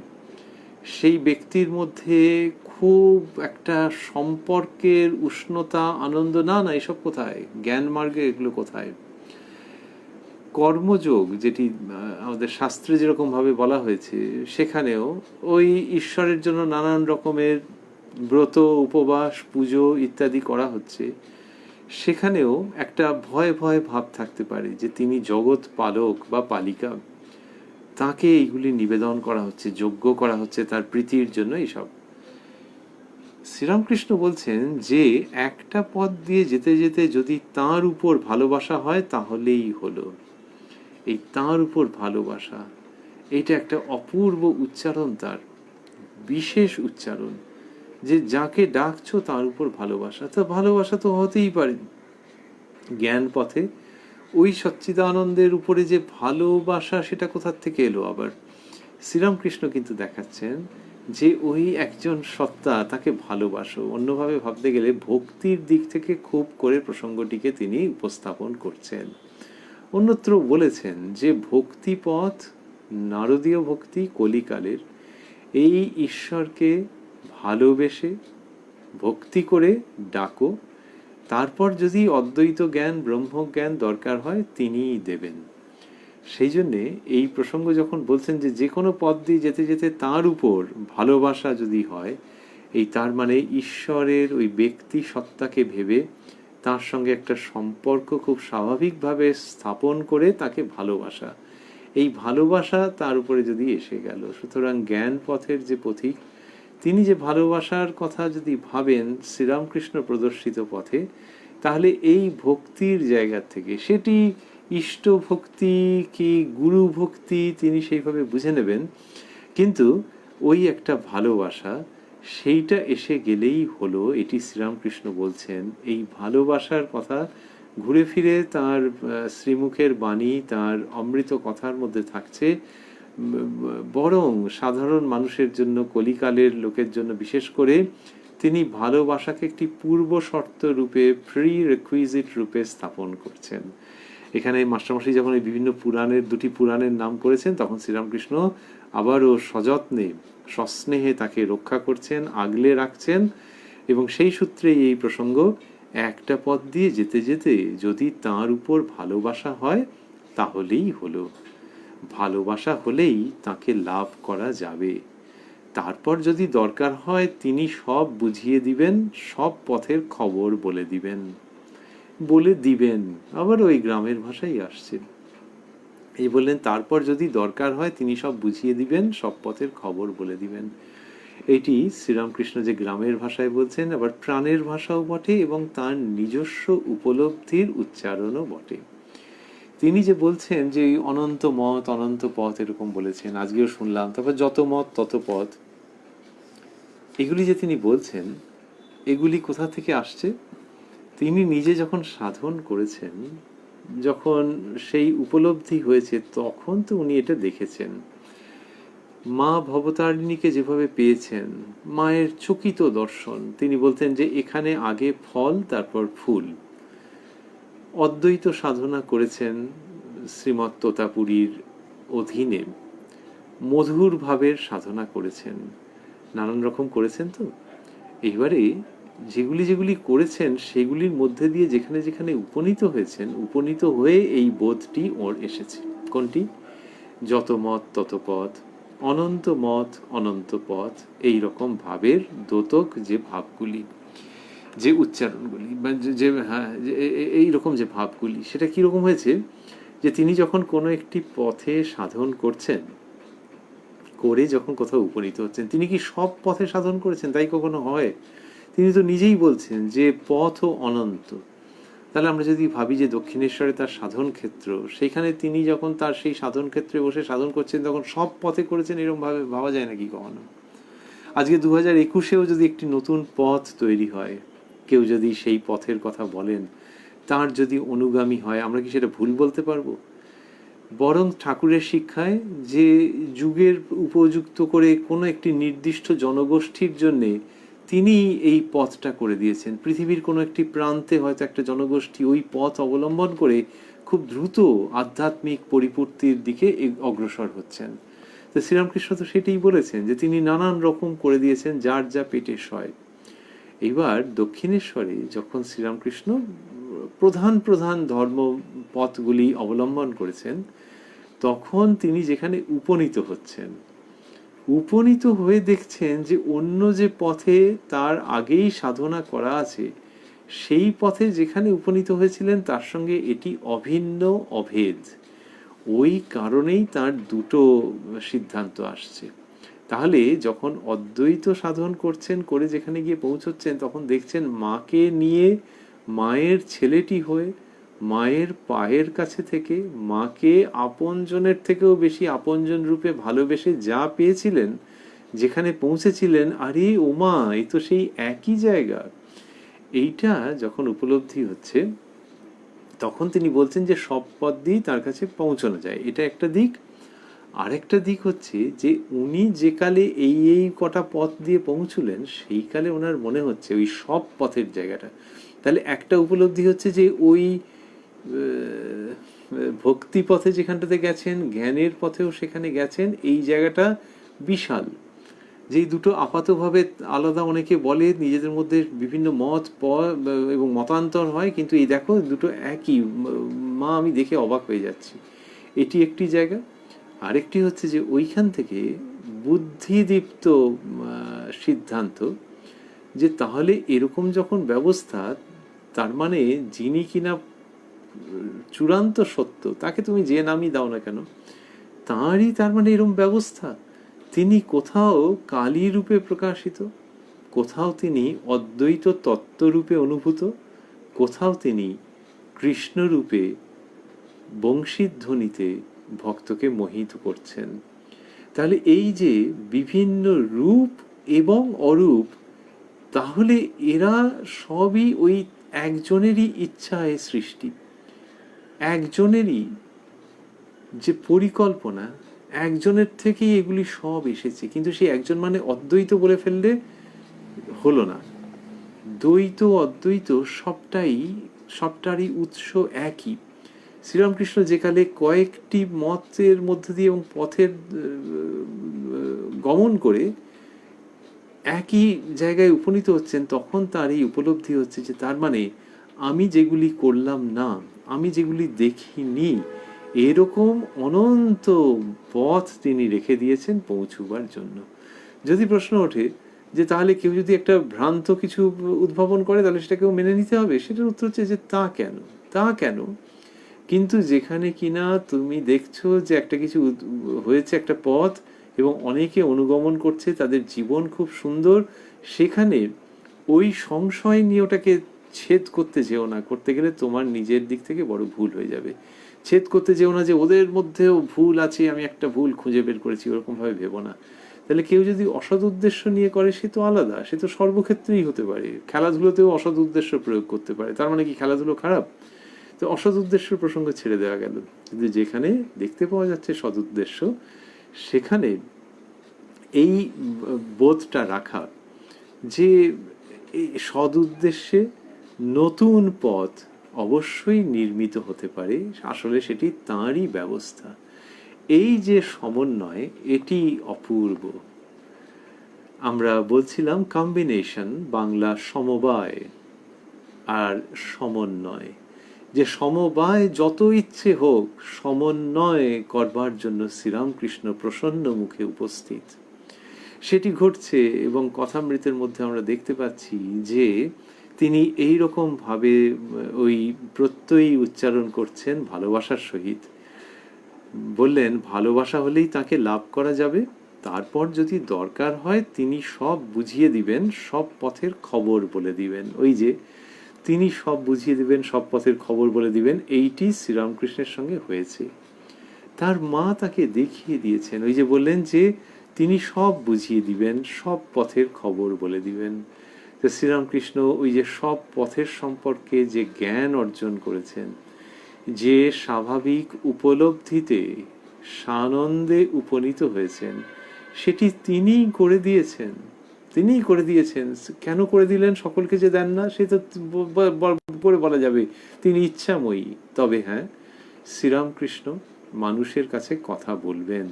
সেই ব্যক্তির মধ্যে খুব একটা সম্পর্কের উষ্ণতা, আনন্দ, না না এসব কোথায়, জ্ঞান মার্গে এগুলো কোথায়? কর্মযোগ যেটি আমাদের শাস্ত্রে যেরকম ভাবে বলা হয়েছে, সেখানেও ওই ঈশ্বরের জন্য নানান রকমের ব্রত, উপবাস, পুজো ইত্যাদি করা হচ্ছে। সেখানেও একটা ভয় ভয় ভাব থাকতে পারে যে তিনি জগৎ পালক বা পালিকা, তাকে এইগুলি নিবেদন করা হচ্ছে, যজ্ঞ করা হচ্ছে তার প্রীতির জন্য। এইসব শ্রীরামকৃষ্ণ বলছেন যে একটা পথ দিয়ে যেতে যেতে যদি তার উপর ভালোবাসা হয় তাহলেই হলো। এই তার উপর ভালোবাসা, এটা একটা অপূর্ব উচ্চারণ, তার বিশেষ উচ্চারণ, যে যাকে ডাকছো তার উপর ভালোবাসা। তো ভালোবাসা তো হতেই পারে জ্ঞান পথে, ওই সচ্চিদানন্দের উপরে যে ভালোবাসা সেটা কোথার থেকে এলো আবার? শ্রীরামকৃষ্ণ কিন্তু দেখাচ্ছেন যে ওই একজন সত্তা, তাকে ভালোবাসো। অন্যভাবে ভাবতে গেলে ভক্তির দিক থেকে খুব করে প্রসঙ্গটিকে তিনি উপস্থাপন করছেন। অন্যত্র বলেছেন যে ভক্তিপথ, নারদীয় ভক্তি কলিকালের, এই ঈশ্বরকে ভালোবেসে ভক্তি করে ডাকো, তারপর যদি অদ্বৈত জ্ঞান, ব্রহ্মজ্ঞান দরকার হয় তিনিই দেবেন। সেই জন্যে এই প্রসঙ্গ যখন বলছেন যে যে কোনো পথ দিয়ে যেতে যেতে তার উপর ভালোবাসা যদি হয়, এই তার মানে ঈশ্বরের ওই ব্যক্তি সত্তাকে ভেবে তার সঙ্গে একটা সম্পর্ক খুব স্বাভাবিকভাবে স্থাপন করে তাকে ভালোবাসা, এই ভালোবাসা তার উপরে যদি এসে গেল। সুতরাং জ্ঞান পথের যে পথিক, তিনি যে ভালোবাসার কথা যদি ভাবেন শ্রীরামকৃষ্ণ প্রদর্শিত পথে, তাহলে এই ভক্তির জায়গা থেকে, সেটি ইষ্ট ভক্তি কি গুরু ভক্তি তিনি সেইভাবে বুঝে নেবেন, কিন্তু ওই একটা ভালোবাসা, সেইটা এসে গেলেই হলো, এটি শ্রীরামকৃষ্ণ বলছেন। এই ভালোবাসার কথা ঘুরে ফিরে তার শ্রীমুখের বাণী, তার অমৃত কথার মধ্যে থাকছে। বরং সাধারণ মানুষের জন্য, কলিকালের লোকের জন্য বিশেষ করে, তিনি ভালোবাসাকে একটি পূর্ব শর্ত রূপে, প্রি রিকুইজিট রূপে স্থাপন করছেন। এখানে মাস্টারমশাই যখন এই বিভিন্ন পুরাণের, দুটি পুরাণের নাম করেছেন, তখন শ্রীরামকৃষ্ণ আবারও সযত্নে সস্নেহে তাকে রক্ষা করছেন, আগলে রাখছেন। এবং সেই সূত্রেই এই প্রসঙ্গ, একটা পথ দিয়ে যেতে যেতে যদি তার উপর ভালোবাসা হয় তাহলেই হলো। ভালোবাসা হলেই তাকে লাভ করা যাবে। তারপর যদি দরকার হয় তিনি সব বুঝিয়ে দিবেন, সব পথের খবর বলে দিবেন। আবার ওই গ্রামের ভাষাই আসছে। এই বললেন তারপর যদি দরকার হয় তিনি সব বুঝিয়ে দিবেন, সব পথের খবর বলে দিবেন। এটি শ্রীরামকৃষ্ণ যে গ্রামের ভাষায় বলছেন, আবার প্রাণের ভাষাও বটে এবং তার নিজস্ব উপলব্ধির উচ্চারণও বটে। তিনি যে বলছেন যে অনন্ত মত, অনন্ত পথ, এরকম বলেছেন, আজকেও শুনলাম। তারপর যত মত তত পথ, এগুলি যে তিনি বলছেন, এগুলি কোথা থেকে আসছে? তিনি নিজে যখন সাধন করেছেন, যখন সেই উপলব্ধি হয়েছে, তখন তো উনি এটা দেখেছেন। মা ভবতারিণীকে যেভাবে পেয়েছেন, মায়ের চকিত দর্শন, তিনি বলতেন যে এখানে আগে ফল তারপর ফুল। অদ্বৈত সাধনা করেছেন শ্রীমৎ তোতাপুরীর অধীনে, মধুর ভাবের সাধনা করেছেন, নানান রকম করেছেন। তো এইবারে যেগুলি যেগুলি করেছেন সেগুলির মধ্যে দিয়ে যেখানে যেখানে উপনীত হয়েছেন, উপনীত হয়ে এই বোধটি ওর এসেছে। কোনটি? যত মত তত পথ, অনন্ত মত অনন্ত পথ, এই রকম ভাবের দ্যোতক যে ভাবগুলি, যে উচ্চারণগুলি, হ্যাঁ, এই রকম যে ভাবগুলি, সেটা কীরকম হয়েছে যে তিনি যখন কোনো একটি পথে সাধন করছেন, করে যখন কোথাও উপনীত হচ্ছেন, তিনি কি সব পথে সাধন করেছেন? তাই কখনো হয়? তিনি তো নিজেই বলছেন যে পথ ও অনন্ত। তাহলে আমরা যদি ভাবি যে দক্ষিণেশ্বরে তার সাধন ক্ষেত্র, সেইখানে তিনি যখন তার সেই সাধন ক্ষেত্রে বসে সাধন করছেন তখন সব পথে করেছেন, এরকম ভাবে ভাবা যায় নাকি কখনো? আজকে 2021-এও যদি একটি নতুন পথ তৈরি হয়, কেউ যদি সেই পথের কথা বলেন, তার যদি অনুগামী হয়, আমরা কি সেটা ভুল বলতে পারবো? বরং ঠাকুরের শিক্ষায় যে যুগের উপযুক্ত করে কোনো একটি নির্দিষ্ট জনগোষ্ঠীর জন্যে তিনি এই পথটা করে দিয়েছেন। পৃথিবীর কোনো একটি প্রান্তে হয়তো একটা জনগোষ্ঠী ওই পথ অবলম্বন করে খুব দ্রুত আধ্যাত্মিক পরিপূর্তির দিকে অগ্রসর হচ্ছেন। তো শ্রীরামকৃষ্ণ তো সেটাই বলেছেন যে তিনি নানান রকম করে দিয়েছেন, যার যা পেটে সয়। এইবার দক্ষিণেশ্বরে যখন শ্রীরামকৃষ্ণ প্রধান প্রধান ধর্ম পথগুলি অবলম্বন করেছেন, তখন তিনি যেখানে উপনীত হচ্ছেন, উপনীত হয়ে দেখছেন যে অন্য যে পথে তার আগেই সাধনা করা আছে, সেই পথে যেখানে উপনীত হয়েছিলেন তার সঙ্গে এটি অভিন্ন, অভেদ। ওই কারণেই তার দুটো সিদ্ধান্ত আসছে। তাহলে যখন অদ্বৈত সাধন করছেন, করে যেখানে গিয়ে পৌঁছচ্ছেন, তখন দেখছেন মাকে নিয়ে, মায়ের ছেলেটি হয়ে, মায়ের পায়ের কাছে থেকে, মাকে আপনজনের থেকেও বেশি আপনজন রূপে ভালোবেসে যা পেয়েছিলেন, যেখানে পৌঁছেছিলেন, আরে ওমা, এই তো সেই একই জায়গা। এইটা যখন উপলব্ধি হচ্ছে, তখন তিনি বলছেন যে সব পথ দিয়েই তার কাছে পৌঁছানো যায়। এটা একটা দিক। আরেকটা দিক হচ্ছে যে উনি যে কালে এই এই কটা পথ দিয়ে পৌঁছলেন, সেই কালে ওনার মনে হচ্ছে ওই সব পথের জায়গাটা। তাহলে একটা উপলব্ধি হচ্ছে যে ওই ভক্তি পথে যেখানটাতে গেছেন, জ্ঞানের পথেও সেখানে গেছেন, এই জায়গাটা বিশাল। যেই দুটো আপাতভাবে আলাদা, অনেকে বলে নিজেদের মধ্যে বিভিন্ন মত এবং মতান্তর হয়, কিন্তু এই দেখো দুটো একই, মা আমি দেখে অবাক হয়ে যাচ্ছি। এটি একটি জায়গা। আরেকটি হচ্ছে যে ওইখান থেকে বুদ্ধিদীপ্ত সিদ্ধান্ত, যে তাহলে এরকম যখন ব্যবস্থা, তার মানে যিনি কিনা চূড়ান্ত সত্য, তাকে তুমি যে নামই দাও না কেন, তাঁরই তার মানে এরকম ব্যবস্থা। তিনি কোথাও কালী রূপে প্রকাশিত, কোথাও তিনি অদ্বৈত তত্ত্বরূপে অনুভূত, কোথাও তিনি কৃষ্ণরূপে বংশীধ্বনিতে ভক্তকে মোহিত করছেন। তাহলে এই যে বিভিন্ন রূপ এবং অরূপ, তাহলে এরা সবই ওই একজনেরই ইচ্ছায় সৃষ্টি, একজনেরই যে পরিকল্পনা, একজনের থেকেই এগুলি সব এসেছে। কিন্তু সেই একজন মানে অদ্বৈত বলে ফেললে হলো না। দ্বৈত অদ্বৈত সবটারই উৎস একই। শ্রীরামকৃষ্ণ যেকালে কয়েকটি মতের মধ্যে দিয়ে এবং পথের গমন করে একই জায়গায় উপনীত হচ্ছেন, তখন তার এই উপলব্ধি হচ্ছে যে তার মানে আমি যেগুলি করলাম না, আমি যেগুলি দেখিনি, এরকম অনন্ত পথ তিনি রেখে দিয়েছেন পৌঁছবার জন্য। যদি প্রশ্ন ওঠে যে তাহলে কেউ যদি একটা ভ্রান্ত কিছু উদ্ভাবন করে, তাহলে সেটাকেও মেনে নিতে হবে, সেটার উত্তর হচ্ছে যে তা কেন? কিন্তু যেখানে কিনা তুমি দেখছো যে একটা কিছু হয়েছে, একটা পথ, এবং অনেকে অনুগমন করছে, তাদের জীবন খুব সুন্দর, সেখানে ওই সংশয় নিয়ে ওটাকে ছেদ করতে যেও না। করতে গেলে তোমার নিজের দিক থেকে বড় ভুল হয়ে যাবে। ছেদ করতে যেও না যে ওদের মধ্যেও ভুল আছে, আমি একটা ভুল খুঁজে বের করেছি, ওরকমভাবে ভেবো না। তাহলে কেউ যদি অসৎ উদ্দেশ্য নিয়ে করে, সে তো আলাদা, সে তো সর্বক্ষেত্রেই হতে পারে। খেলাধুলোতেও অসৎ উদ্দেশ্য প্রয়োগ করতে পারে, তার মানে কি খেলাধুলো খারাপ? তো অসৎ উদ্দেশ্যের প্রসঙ্গ ছেড়ে দেওয়া গেল। কিন্তু যেখানে দেখতে পাওয়া যাচ্ছে সৎ উদ্দেশ্য, সেখানে এই বোধটা রাখা যে এই সৎ উদ্দেশ্যে নতুন পথ অবশ্যই নির্মিত হতে পারে, আসলে সেটি তাঁরই ব্যবস্থা। এই যে সমন্বয়, এটি অপূর্ব। আমরা বলছিলাম কম্বিনেশন, বাংলা সমবায় আর সমন্বয়, যে সমবায় যত ইচ্ছে হোক, সমন্বয় করবার জন্য শ্রীরামকৃষ্ণ প্রসন্ন মুখে উপস্থিত। সেটি ঘটছে এবং কথামৃতের মধ্যে আমরা দেখতে পাচ্ছি যে তিনি এই রকম ভাবে ওই প্রত্যয়ী উচ্চারণ করছেন ভালোবাসার সহিত। বললেন ভালোবাসা হলেই তাকে লাভ করা যাবে, তারপর যদি দরকার হয় তিনি সব বুঝিয়ে দিবেন, সব পথের খবর বলে দিবেন। ওই যে তিনি সব বুঝিয়ে দিবেন, সব পথের খবর বলে দিবেন, এইটি শ্রীরামকৃষ্ণের সঙ্গে হয়েছে। তার মা তাকে দেখিয়ে দিয়েছেন। ওই যে বললেন যে তিনি সব বুঝিয়ে দিবেন, সব পথের খবর বলে দিবেন। তো শ্রীরামকৃষ্ণ ওই যে সব পথের সম্পর্কে যে জ্ঞান অর্জন করেছেন, যে স্বাভাবিক উপলব্ধিতে সানন্দে উপনীত হয়েছেন, সেটি তিনিই করে দিয়েছেন। তিনিই করে দিয়েছেন। কেন করে দিলেন? সকলকে যে দেন না, সে তো পরে বলা যাবে তিনি ইচ্ছাময়ী। তবে হ্যাঁ, শ্রীরামকৃষ্ণ মানুষের কাছে কথা বলবেন,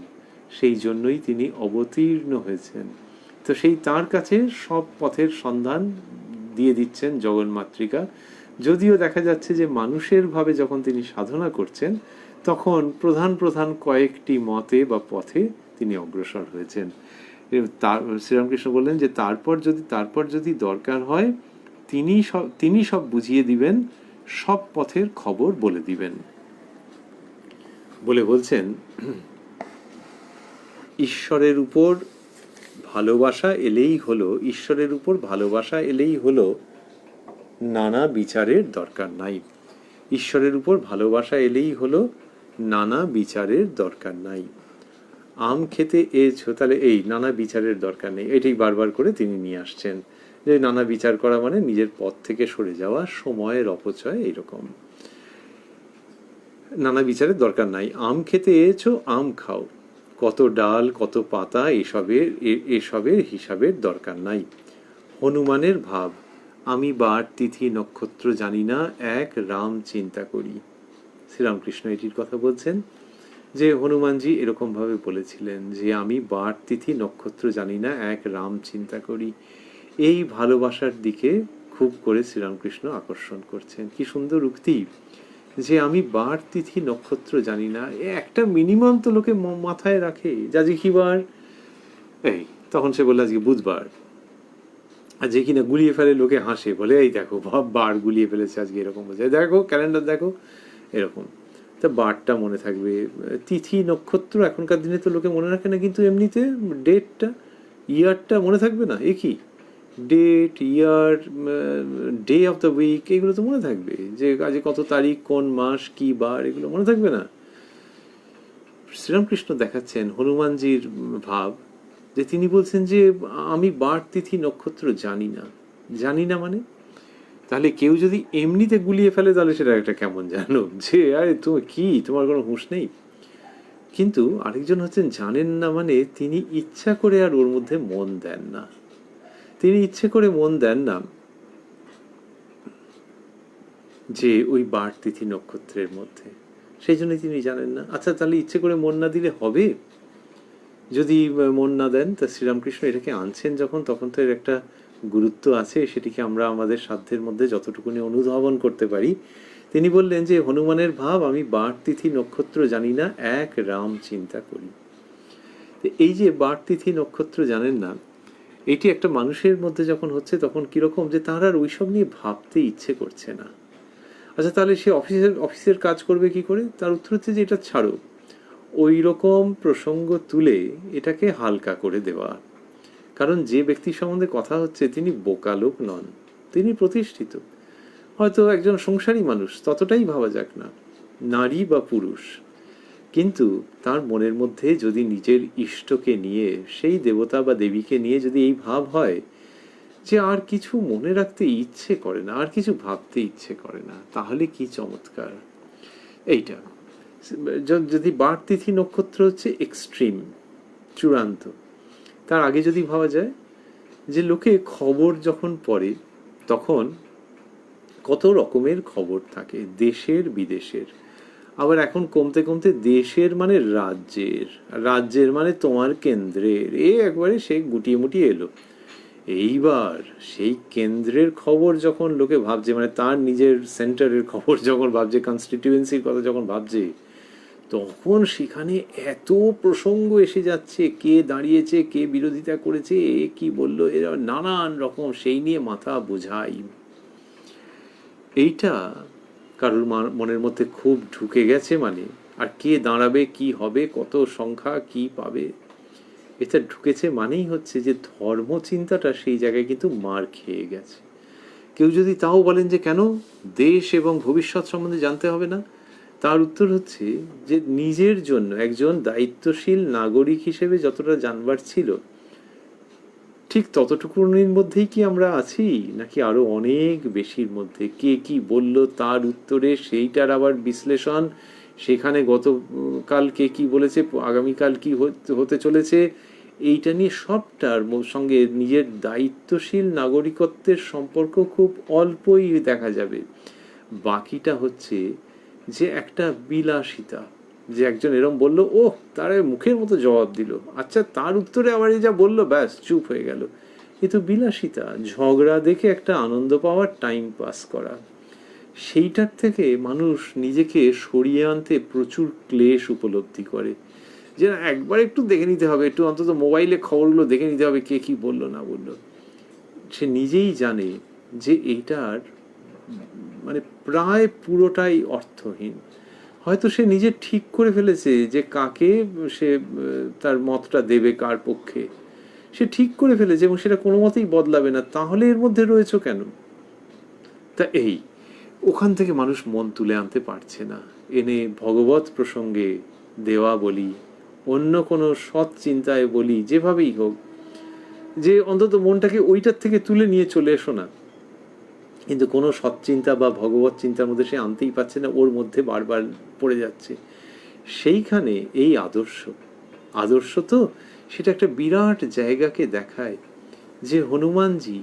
সেই জন্যই তিনি অবতীর্ণ হয়েছেন। তো সেই তার কাছে সব পথের সন্ধান দিয়ে দিচ্ছেন জগন্মাতৃকা। যদিও দেখা যাচ্ছে যে মানুষের ভাবে যখন তিনি সাধনা করছেন, তখন প্রধান প্রধান কয়েকটি মতে বা পথে তিনি অগ্রসর হয়েছেন। শ্রীরামকৃষ্ণ বললেন যে তারপর যদি দরকার হয় তিনি সব বুঝিয়ে দিবেন, সব পথের খবর বলে দিবেন। বলে বলছেন ঈশ্বরের উপর ভালোবাসা এলেই হলো, নানা বিচারের দরকার নাই। ঈশ্বরের উপর ভালোবাসা এলেই হলো, নানা বিচারের দরকার নাই। আম খেতে এছো, তাহলে এই নানা বিচারের দরকার নেই, এটাই বারবার করে তিনি নিয়ে আসছেন। যে নানা বিচার করা মানে নিজের পথ থেকে সরে যাওয়া, সময়ের অপচয়, এইরকম। নানা বিচারের দরকার নাই। আম খেতে এছো, আম খাও। কত ডাল কত পাতা, এসবের হিসাবের দরকার নাই। হনুমানের ভাব, আমি বার তিথি নক্ষত্র জানি না, এক রাম চিন্তা করি। শ্রীরামকৃষ্ণ এটির কথা বলছেন যে হনুমানজি এরকম ভাবে বলেছিলেন যে আমি বার তিথি নক্ষত্র জানি না, এক রাম চিন্তা করি। এই ভালোবাসার দিকে খুব করে শ্রীরামকৃষ্ণ আকর্ষণ করছেন। কি সুন্দর উক্তি, যে আমি বার তিথি নক্ষত্র জানি না। একটা মিনিমাম তো লোকে মাথায় রাখে, যে আজকে কি বার, এই তখন সে বললো আজকে বুধবার। আর যে কিনা গুলিয়ে ফেলে, লোকে হাসে, বলে এই দেখো বার গুলিয়ে ফেলেছে আজকে, এরকম বলছে, দেখো ক্যালেন্ডার দেখো, এরকম। তা বারটা মনে থাকবে, তিথি নক্ষত্র এখনকার দিনে তো লোকে মনে রাখে না, কিন্তু এমনিতে ডেটটা, ইয়ারটা মনে থাকবে না? এ কি date, year, day of the week, এগুলো তো মনে থাকবে, যে আজ কত তারিখ, কোন মাস, কি বার, এগুলো মনে থাকবে না? শ্রীরামকৃষ্ণ দেখাচ্ছেন হনুমানজির ভাব, যে তিনি বলছেন যে আমি বার তিথি নক্ষত্র জানি না মানে, তাহলে কেউ যদি এমনিতে গুলিয়ে ফেলে তাহলে সেটা একটা কেমন জানো, যে আরে তুমি কি, তোমার কোনো হুঁশ নেই। কিন্তু আরেকজন হচ্ছেন জানেন না মানে তিনি ইচ্ছা করে আর ওর মধ্যে মন দেন না। তিনি ইচ্ছে করে মন দেন না যে ওই বার তিথি নক্ষত্রের মধ্যে, সেই জন্য তিনি জানেন না। আচ্ছা, তাহলে ইচ্ছে করে মন না দিলে হবে? যদি মন না দেন, তা শ্রীরামকৃষ্ণ এটাকে আনছেন যখন, তখন তো এর একটা গুরুত্ব আছে, সেটিকে আমরা আমাদের সাধ্যের মধ্যে যতটুকুনি অনুধাবন করতে পারি। তিনি বললেন যে হনুমানের ভাব, আমি বার তিথি নক্ষত্র জানি না, এক রাম চিন্তা করি। এই যে বার তিথি নক্ষত্র জানেন না, এটি একটা মানুষের মধ্যে যখন হচ্ছে, তখন কিরকম যে তার আর ওইসব নিয়ে ভাবতে ইচ্ছে করছে না। আচ্ছা, তাহলে সে অফিসের কাজ করবে কি করে? তার উত্তর হচ্ছে যে এটা ছাড়ো, ওই রকম প্রসঙ্গ তুলে এটাকে হালকা করে দেওয়া। কারণ যে ব্যক্তি সম্বন্ধে কথা হচ্ছে তিনি বোকা লোক নন, তিনি প্রতিষ্ঠিত, হয়তো একজন সংসারী মানুষ, ততটাই ভাবা যাক না, নারী বা পুরুষ, কিন্তু তার মনের মধ্যে যদি নিজের ইষ্টকে নিয়ে, সেই দেবতা বা দেবীকে নিয়ে যদি এই ভাব হয় যে আর কিছু মনে রাখতে ইচ্ছে করে না, আর কিছু ভাবতে ইচ্ছে করে না, তাহলে কি চমৎকার। এইটা যদি বার তিথি নক্ষত্র হচ্ছে এক্সট্রিম, চূড়ান্ত, তার আগে যদি ভাবা যায় যে লোকে খবর যখন পড়ে তখন কত রকমের খবর থাকে, দেশের বিদেশের, আবার এখন কমতে কমতে দেশের মানে রাজ্যের, রাজ্যের মানে তোমার কেন্দ্রের, একবারে সে গুটিয়ে মুটিয়ে এলো। এইবার সেই কেন্দ্রের খবর যখন লোকে ভাবছে, মানে তার নিজের সেন্টারের খবর যখন ভাবছে, কনস্টিটিউয়েন্সির কথা যখন ভাবছে, তখন সেখানে এত প্রসঙ্গ এসে যাচ্ছে, কে দাঁড়িয়েছে, কে বিরোধিতা করেছে, এ কি বললো, এরা নানান রকম সেই নিয়ে মাথা বোঝাই। এইটা কারোর মনের মধ্যে খুব ঢুকে গেছে মানে, আর কে দাঁড়াবে, কি হবে, কত সংখ্যা কি পাবে, এটা ঢুকেছে মানেই হচ্ছে যে ধর্ম চিন্তাটা সেই জায়গায় কিন্তু মার খেয়ে গেছে। কেউ যদি তাও বলেন যে কেন দেশ এবং ভবিষ্যৎ সম্বন্ধে জানতে হবে না, তার উত্তর হচ্ছে যে নিজের জন্য একজন দায়িত্বশীল নাগরিক হিসেবে যতটা জানবার ছিল ঠিক ততটুকুনির মধ্যেই কি আমরা আছি, নাকি আরো অনেক বেশির মধ্যে? কে কি বলল তার উত্তরে সেইটার আবার বিশ্লেষণ, সেখানে গতকাল কে কি বলেছে, আগামীকাল কি হতে চলেছে, এইটা নিয়ে সবটার সঙ্গে নিজের দায়িত্বশীল নাগরিকত্বের সম্পর্ক খুব অল্পই দেখা যাবে। বাকিটা হচ্ছে যে একটা বিলাসিতা, যে একজন এরম বললো, ওহ তার মুখের মতো জবাব দিল, আচ্ছা তার উত্তরে আবার এই যা বললো, ব্যাস চুপ হয়ে গেল। এ তো বিলাসিতা, ঝগড়া দেখে একটা আনন্দ পাওয়ার, টাইম পাস করা। সেইটার থেকে মানুষ নিজেকে সরিয়ে আনতে প্রচুর ক্লেশ উপলব্ধি করে, যে একবার একটু দেখে নিতে হবে, একটু অন্তত মোবাইলে খবরগুলো দেখে নিতে হবে, কে কি বললো না বললো। সে নিজেই জানে যে এইটার মানে প্রায় পুরোটাই অর্থহীন। হয়তো সে নিজে ঠিক করে ফেলেছে যে কাকে সে তার মতটা দেবে, কার পক্ষে সে ঠিক করে ফেলেছে, এবং সেটা কোনো মতেই বদলাবে না, তাহলে এর মধ্যে রয়েছে কেন? তা এই ওখান থেকে মানুষ মন তুলে আনতে পারছে না, এনে ভগবত প্রসঙ্গে দেওয়া বলি, অন্য কোনো সৎ চিন্তায় বলি, যেভাবেই হোক, যে অন্তত মনটাকে ওইটার থেকে তুলে নিয়ে চলে এসো না। কিন্তু কোনো সৎচিন্তা বা ভগবত চিন্তার মধ্যে সে আনতেই পারছে না, ওর মধ্যে বারবার পড়ে যাচ্ছে। সেইখানে এই আদর্শ তো সেটা একটা বিরাট জায়গাকে দেখায়, যে হনুমানজি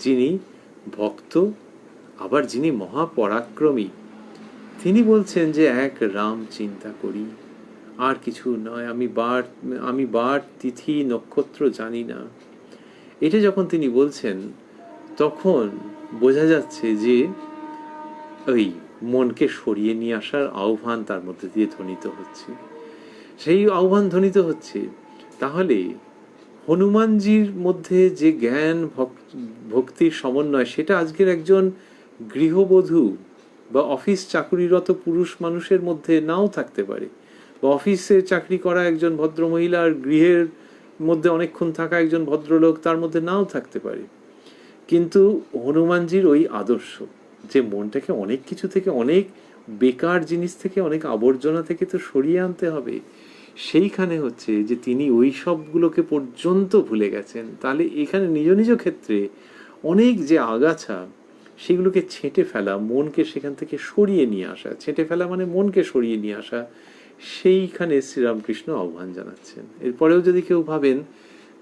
যিনি ভক্ত, আবার যিনি মহাপরাক্রমী, তিনি বলছেন যে এক রাম চিন্তা করি, আর কিছু নয়, আমি বার তিথি নক্ষত্র জানি না। এটা যখন তিনি বলছেন তখন বোঝা যাচ্ছে যে ওই মনকে সরিয়ে নিয়ে আসার আহ্বান তার মধ্যে দিয়ে ধ্বনিত হচ্ছে। সেই আহ্বান ধ্বনিত হচ্ছে, তাহলে হনুমানজির মধ্যে যে জ্ঞান ভক্তির সমন্বয়, সেটা আজকের একজন গৃহবধূ বা অফিস চাকুরিরত পুরুষ মানুষের মধ্যে নাও থাকতে পারে, বা অফিসে চাকরি করা একজন ভদ্রমহিলার গৃহের মধ্যে অনেকক্ষণ থাকা একজন ভদ্রলোক তার মধ্যে নাও থাকতে পারে। কিন্তু হনুমানজির ওই আদর্শ, যে মনটাকে অনেক কিছু থেকে, অনেক বেকার জিনিস থেকে, অনেক আবর্জনা থেকে তো সরিয়ে আনতে হবে, সেইখানে হচ্ছে যে তিনি ওই সবগুলোকে পর্যন্ত ভুলে গেছেন। তাহলে এখানে নিজ নিজ ক্ষেত্রে অনেক যে আগাছা, সেগুলোকে ছেঁটে ফেলা, মনকে সেখান থেকে সরিয়ে নিয়ে আসা, ছেঁটে ফেলা মানে মনকে সরিয়ে নিয়ে আসা, সেইখানে শ্রীরামকৃষ্ণ আহ্বান জানাচ্ছেন। এরপরেও যদি কেউ ভাবেন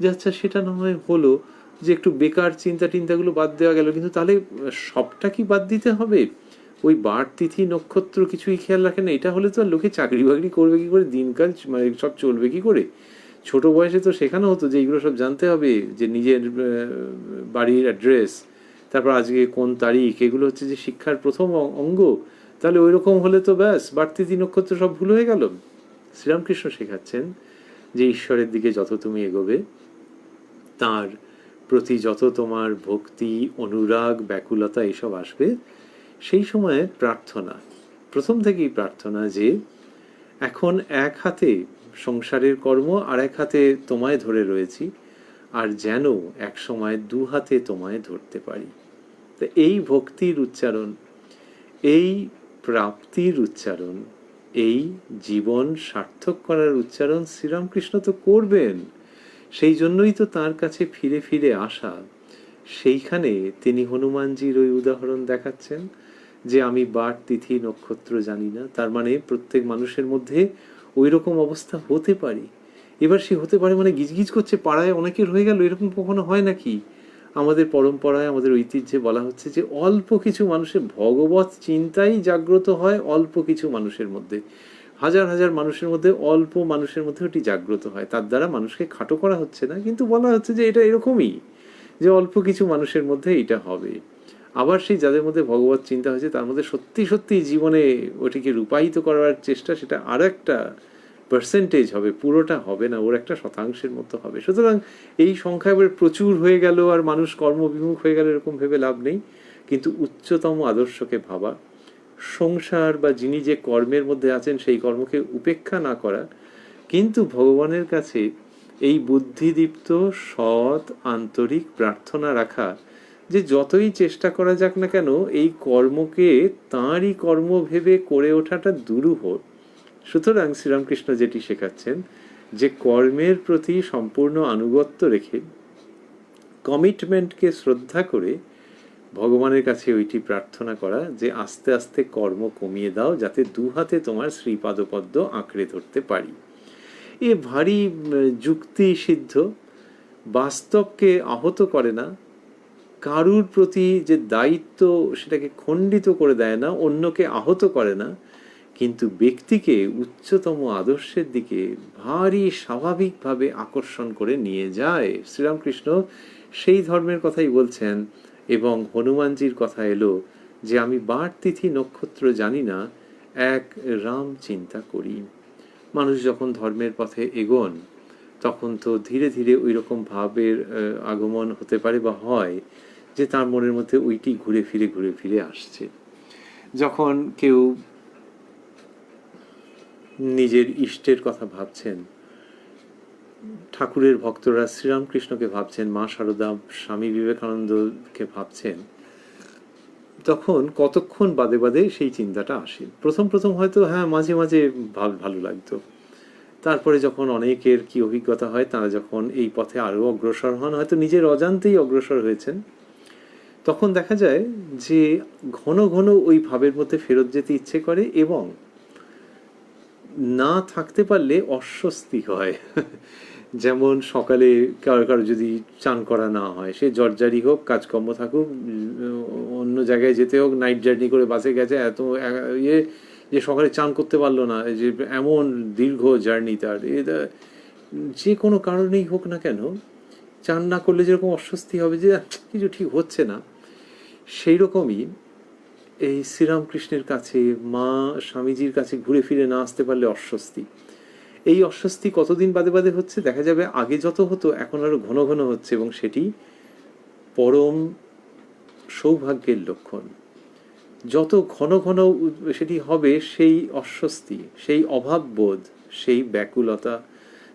যে আচ্ছা সেটা না হয় হলো, যে একটু বেকার চিন্তাগুলো বাদ দেওয়া গেল, কিন্তু তাহলে সবটা কি বাদ দিতে হবে? ওই বার তিথি নক্ষত্র কিছুই খেয়াল রাখে না, এটা হলে তো আর লোকে চাকরি বাকরি করবে কি করে, দিনকাল মানে সব চলবে কি করে? ছোট বয়সে তো শেখানো হতো যে এইগুলো সব জানতে হবে, যে নিজের বাড়ির অ্যাড্রেস, তারপর আজকে কোন তারিখ, এগুলো হচ্ছে যে শিক্ষার প্রথম অঙ্গ। তাহলে ওই রকম হলে তো ব্যাস বার তিথি নক্ষত্র সব ভুল হয়ে গেল। শ্রীরামকৃষ্ণ শেখাচ্ছেন যে ঈশ্বরের দিকে যত তুমি এগোবে, তার প্রতি যত তোমার ভক্তি, অনুরাগ, ব্যাকুলতা এসব আসবে, সেই সময়ে প্রার্থনা, প্রথম থেকেই প্রার্থনা, যে এখন এক হাতে সংসারের কর্ম, আর এক হাতে তোমায় ধরে রয়েছি, আর যেন এক সময় দু হাতে তোমায় ধরতে পারি। তো এই ভক্তির উচ্চারণ, এই প্রাপ্তির উচ্চারণ, এই জীবন সার্থক করার উচ্চারণ শ্রীরামকৃষ্ণ তো করবেন। সেই জন্যই তো তার কাছে ফিরে ফিরে আসা। সেইখানে তিনি হনুমানজির ওই উদাহরণ দেখাচ্ছেন, যে আমি বার তিথি নক্ষত্র জানি না, তার মানে প্রত্যেক মানুষের মধ্যে ওই রকম অবস্থা হতে পারে। এবার সে হতে পারে মানে গিজগিজ করছে, পাড়ায় অনেকের হয়ে গেল, এরকম কখনো হয় নাকি? আমাদের পরম্পরায়, আমাদের ঐতিহ্যে বলা হচ্ছে যে অল্প কিছু মানুষের ভগবত চিন্তাই জাগ্রত হয় অল্প কিছু মানুষের মধ্যে, হাজার হাজার মানুষের মধ্যে অল্প মানুষের মধ্যে ওটি জাগ্রত হয়। তার দ্বারা মানুষকে খাটো করা হচ্ছে না, কিন্তু বলা হচ্ছে যে এটা এরকমই, যে অল্প কিছু মানুষের মধ্যে এটা হবে। আবার সেই যাদের মধ্যে ভগবত চিন্তা হয়েছে তার মধ্যে সত্যি সত্যি জীবনে ওটিকে রূপায়িত করার চেষ্টা, সেটা আরো একটা পার্সেন্টেজ হবে, পুরোটা হবে না, ওর একটা শতাংশের মতো হবে। সুতরাং এই সংখ্যা এবার প্রচুর হয়ে গেল আর মানুষ কর্মবিমুখ হয়ে গেল, এরকম ভেবে লাভ নেই। কিন্তু উচ্চতম আদর্শকে ভাবা, সংসার বা যিনি যে কর্মের মধ্যে আছেন সেই কর্মকে উপেক্ষা না করা, কিন্তু ভগবানের কাছে এই বুদ্ধিদীপ্ত সৎ আন্তরিক প্রার্থনা রাখা যে যতই চেষ্টা করা যাক না কেন এই কর্মকে তাঁরই কর্ম ভেবে করে ওঠাটা দুরূহ। সুতরাং শ্রীরামকৃষ্ণ যেটি শেখাচ্ছেন যে কর্মের প্রতি সম্পূর্ণ আনুগত্য রেখে, কমিটমেন্টকে শ্রদ্ধা করে ভগবানের কাছে ওইটি প্রার্থনা করা যে আস্তে আস্তে কর্ম কমিয়ে দাও যাতে দু হাতে তোমার শ্রীপাদপদ্ম আঁকড়ে ধরতে পারি। এ ভারী যুক্তি সিদ্ধ, বাস্তবকে আহত করে না, কারুর প্রতি যে দায়িত্ব সেটাকে খণ্ডিত করে দেয় না, অন্যকে আহত করে না, কিন্তু ব্যক্তিকে উচ্চতম আদর্শের দিকে ভারী স্বাভাবিকভাবে আকর্ষণ করে নিয়ে যায়। শ্রীরামকৃষ্ণ সেই ধর্মের কথাই বলছেন। এবং হনুমানজির কথা এলো যে আমি বার তিথি নক্ষত্র জানি না, এক রাম চিন্তা করি। মানুষ যখন ধর্মের পথে এগোন তখন তো ধীরে ধীরে ওই রকম ভাবের আগমন হতে পারে বা হয় যে তার মনের মধ্যে ওইটি ঘুরে ফিরে আসছে। যখন কেউ নিজের ইষ্টের কথা ভাবছেন, ঠাকুরের ভক্তরা শ্রীরামকৃষ্ণকে ভাবছেন, মা শারদা, স্বামী বিবেকানন্দকে ভাবছেন, তখন কতক্ষণ বাদে বাদে সেই চিন্তাটা আসে। প্রথম প্রথম হয়তো হ্যাঁ মাঝে মাঝে ভালো লাগতো, তারপরে যখন অনেকের কি অভিজ্ঞতা হয়, তারা যখন এই পথে আরো অগ্রসর হন, হয়তো নিজের অজান্তেই অগ্রসর হয়েছেন, তখন দেখা যায় যে ঘন ঘন ওই ভাবের মধ্যে ফেরত যেতে ইচ্ছে করে এবং না থাকতে পারলে অস্বস্তি হয়। যেমন সকালে কারো যদি চান করা না হয়, সে জর্জারি হোক, কাজকর্ম থাকুক, অন্য জায়গায় যেতে হোক, নাইট জার্নি করে বাসে গেছে, এত ইয়ে যে সকালে চান করতে পারলো না, যে এমন দীর্ঘ জার্নি তার, যে কোনো কারণেই হোক না কেন, চান না করলে যেরকম অস্বস্তি হবে যে কিছু ঠিক হচ্ছে না, সেই রকমই এই শ্রীরামকৃষ্ণের কাছে, মা স্বামীজির কাছে ঘুরে ফিরে না আসতে পারলে অস্বস্তি। এই অস্বস্তি কতদিন বাদে বাদে হচ্ছে দেখা যাবে, আগে যত হতো এখন আরো ঘন ঘন হচ্ছে, এবং সেটি পরম সৌভাগ্যের লক্ষণ। যত ঘন ঘন সেটি হবে, সেই অস্বস্তি, সেই অভাববোধ, সেই ব্যাকুলতা,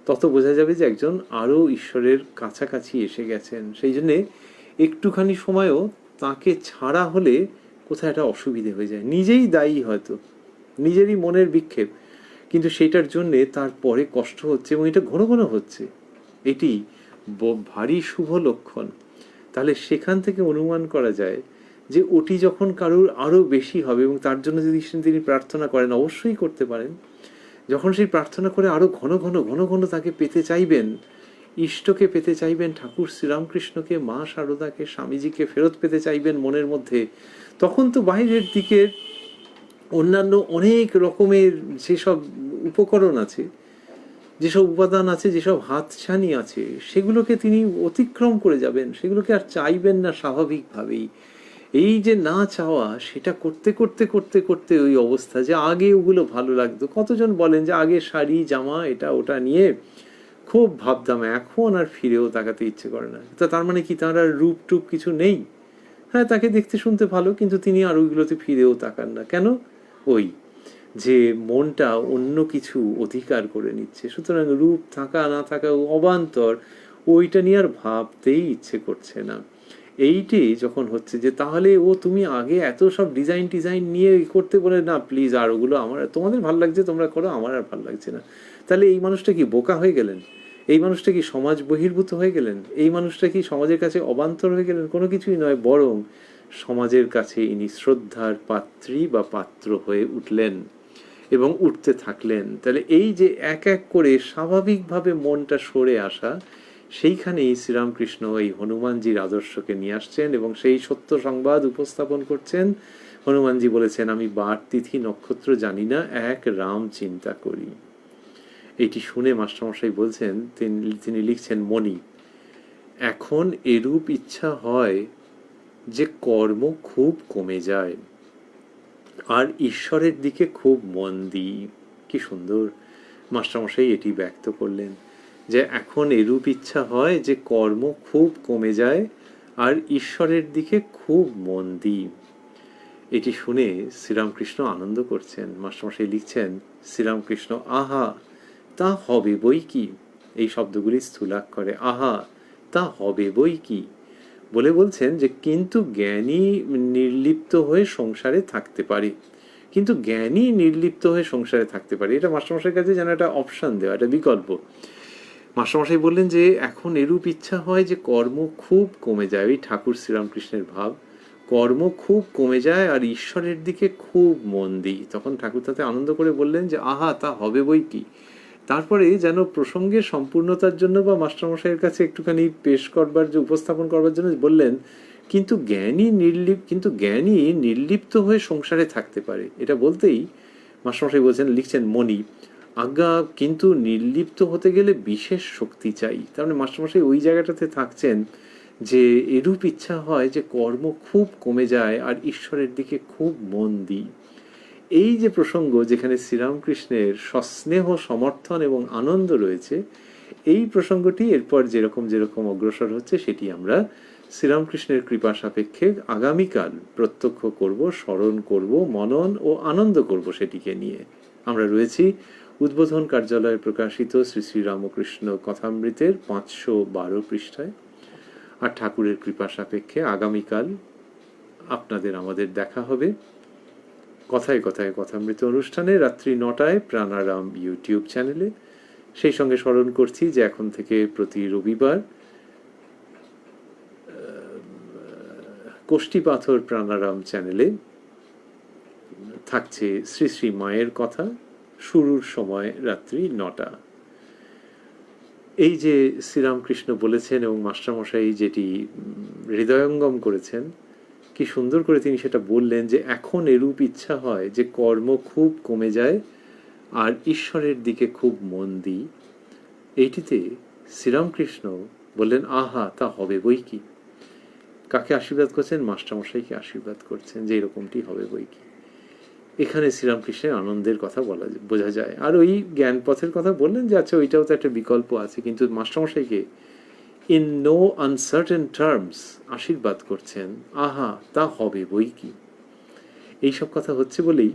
তত বোঝা যাবে যে একজন আরো ঈশ্বরের কাছাকাছি এসে গেছেন। সেই জন্যে একটুখানি সময়ও তাকে ছাড়া হলে কোথায় একটা অসুবিধে হয়ে যায়, নিজেই দায়ী, হয়তো নিজেরই মনের বিক্ষেপ, কিন্তু সেটার জন্যে তারপরে কষ্ট হচ্ছে এবং এটা ঘন ঘন হচ্ছে, এটি ভারী শুভ লক্ষণ। তাহলে সেখান থেকে অনুমান করা যায় যে ওটি যখন কারুর আরো বেশি হবে, এবং তার জন্য যদি তিনি প্রার্থনা করেন, অবশ্যই করতে পারেন, যখন সেই প্রার্থনা করে আরো ঘন ঘন তাকে পেতে চাইবেন, ইষ্টকে পেতে চাইবেন, ঠাকুর শ্রীরামকৃষ্ণকে, মা শারদাকে, স্বামীজিকে ফেরত পেতে চাইবেন মনের মধ্যে, তখন তো বাইরের দিকের অন্যান্য অনেক রকমের যেসব উপকরণ আছে, যেসব উপাদান আছে, যেসব হাতছানি আছে, সেগুলোকে তিনি অতিক্রম করে যাবেন, সেগুলোকে আর চাইবেন না স্বাভাবিকভাবেই। এই যে না চাওয়া, সেটা করতে করতে করতে করতে ওই অবস্থা যে আগে ওগুলো ভালো লাগতো, কতজন বলেন যে আগে শাড়ি জামা এটা ওটা নিয়ে খুব ভাবতাম, এখন আর ফিরেও তাকাতে ইচ্ছে করে না। তো তার মানে কি তার আর রূপ টুপ কিছু নেই? হ্যাঁ, তাকে দেখতে শুনতে ভালো, কিন্তু তিনি আর ওইগুলোতে ফিরেও তাকান না কেন? ওই যে মনটা অন্য কিছু অধিকার করে নিচ্ছে। সুতরাং রূপ থাকা না থাকা অবান্তর, ওইটা নিয়ে আর ভাবতেই ইচ্ছে করছে না। এইটি যখন হচ্ছে যে তাহলে তুমি আগে এত সব ডিজাইন নিয়ে করতে বলে, না প্লিজ, আর ওগুলো আমার, তোমাদের ভালো লাগছে তোমরা করো, আমার আর ভালো লাগছে না। তাহলে এই মানুষটা কি বোকা হয়ে গেলেন? এই মানুষটা কি সমাজ বহির্ভূত হয়ে গেলেন? এই মানুষটা কি সমাজের কাছে অবান্তর হয়ে গেলেন? কোনো কিছুই নয়, বরং সমাজের কাছে ইনি শ্রদ্ধার পাত্রী বা পাত্র হয়ে উঠলেন। এবং উঠতে থাকলেন। তাহলে এই যে এক এক করে স্বাভাবিকভাবে মনটা সরে আসা, সেইখানেই শ্রীরামকৃষ্ণ এই হনুমানজির আদর্শকে নিয়ে আসছেন এবং সেই সত্য সংবাদ উপস্থাপন করছেন। হনুমানজি বলেছেন, আমি বার তিথি নক্ষত্র জানি না, এক রাম চিন্তা করি। এটি শুনে মাস্টারমশাই বলছেন, তিনি লিখছেন, মণি, এখন এরূপ ইচ্ছা হয় যে কর্ম খুব কমে যায় আর ঈশ্বরের দিকে খুব মন দিই। কি সুন্দর মাস্টারমশাই এটি ব্যক্ত করলেন, যে এখন এরূপ ইচ্ছা হয় যে কর্ম খুব কমে যায় আর ঈশ্বরের দিকে খুব মন দিই। এটি শুনে শ্রীরামকৃষ্ণ আনন্দ করছেন। মাস্টারমশাই লিখছেন, শ্রীরামকৃষ্ণ, আহা তা হবে বই কি, এই শব্দগুলি স্থূলাক্ষরে, আহা তা হবে বই কি বলে বলছেন যে কিন্তু জ্ঞানী নির্লিপ্ত হয়ে সংসারে থাকতে পারে, কিন্তু জ্ঞানী নির্লিপ্ত হয়ে সংসারে থাকতে পারে। এটা মাস্টারমশাইয়ের কাছে যেন একটা অপশন দেওয়া, একটা বিকল্প। মাস্টারমশাই বললেন যে এখন এরূপ ইচ্ছা হয় যে কর্ম খুব কমে যায়, ওই ঠাকুর শ্রীরামকৃষ্ণের ভাব, কর্ম খুব কমে যায় আর ঈশ্বরের দিকে খুব মন দিই। তখন ঠাকুর তাতে আনন্দ করে বললেন যে আহা তা হবে বই কি। তারপরে যেন প্রসঙ্গের সম্পূর্ণতার জন্য বা মাস্টারমশাইয়ের কাছে একটুখানি পেশ করবার, যে উপস্থাপন করবার জন্য বললেন, কিন্তু জ্ঞানী নির্লিপ্ত হয়ে সংসারে থাকতে পারে। এটা বলতেই মাস্টারমশাই বলছেন, লিখছেন, মণি, আজ্ঞা কিন্তু নির্লিপ্ত হতে গেলে বিশেষ শক্তি চাই। তার মানে মাস্টারমশাই ওই জায়গাটাতে থাকছেন যে এরূপ ইচ্ছা হয় যে কর্ম খুব কমে যায় আর ঈশ্বরের দিকে খুব মন দিই। এই যে প্রসঙ্গ, যেখানে শ্রীরামকৃষ্ণের সস্নেহ সমর্থন এবং আনন্দ রয়েছে, এই প্রসঙ্গটি এরপর যেরকম যেরকম অগ্রসর হচ্ছে সেটি আমরা শ্রীরামকৃষ্ণের কৃপা সাপেক্ষে আগামীকাল প্রত্যক্ষ করব, স্মরণ করব, মনন ও আনন্দ করব সেটিকে নিয়ে। আমরা রয়েছি উদ্বোধন কার্যালয়ে প্রকাশিত শ্রী শ্রী রামকৃষ্ণ কথামৃতের 512 পৃষ্ঠায়। আর ঠাকুরের কৃপা সাপেক্ষে আগামীকাল আপনাদের আমাদের দেখা হবে কথায় কথায় কথামৃত অনুষ্ঠানে রাত্রি 9টায় প্রাণারাম ইউটিউব চ্যানেলে। সেই সঙ্গে স্মরণ করছি যে এখন থেকে প্রতি রবিবার কোষ্ঠী পাথর প্রাণারাম চ্যানেলে থাকছে শ্রী শ্রী মায়ের কথা, শুরুর সময় রাত্রি 9টা। এই যে শ্রীরামকৃষ্ণ বলেছেন এবং মাস্টারমশাই যেটি হৃদয়ঙ্গম করেছেন, কি সুন্দর করে তিনি সেটা বললেন, যে এখন এরূপ ইচ্ছা হয় যে কর্ম খুব কমে যায় আর ঈশ্বরের দিকে খুব মন দিই। এইটিতে শ্রীরামকৃষ্ণ বললেন, আহা তা হবে বই কি। কাকে আশীর্বাদ করছেন? মাস্টারমশাইকে আশীর্বাদ করছেন যে এরকমটি হবে বই কি। এখানে শ্রীরামকৃষ্ণের আনন্দের কথা বোঝা যায়। আর ওই জ্ঞান পথের কথা বললেন যে আচ্ছা ওইটাও তো একটা বিকল্প আছে, কিন্তু মাস্টারমশাইকে ইন নো আনসার্টেন টার্মস আশীর্বাদ করছেন, আহা তা হবে বই কি। এইসব কথা হচ্ছে বলেই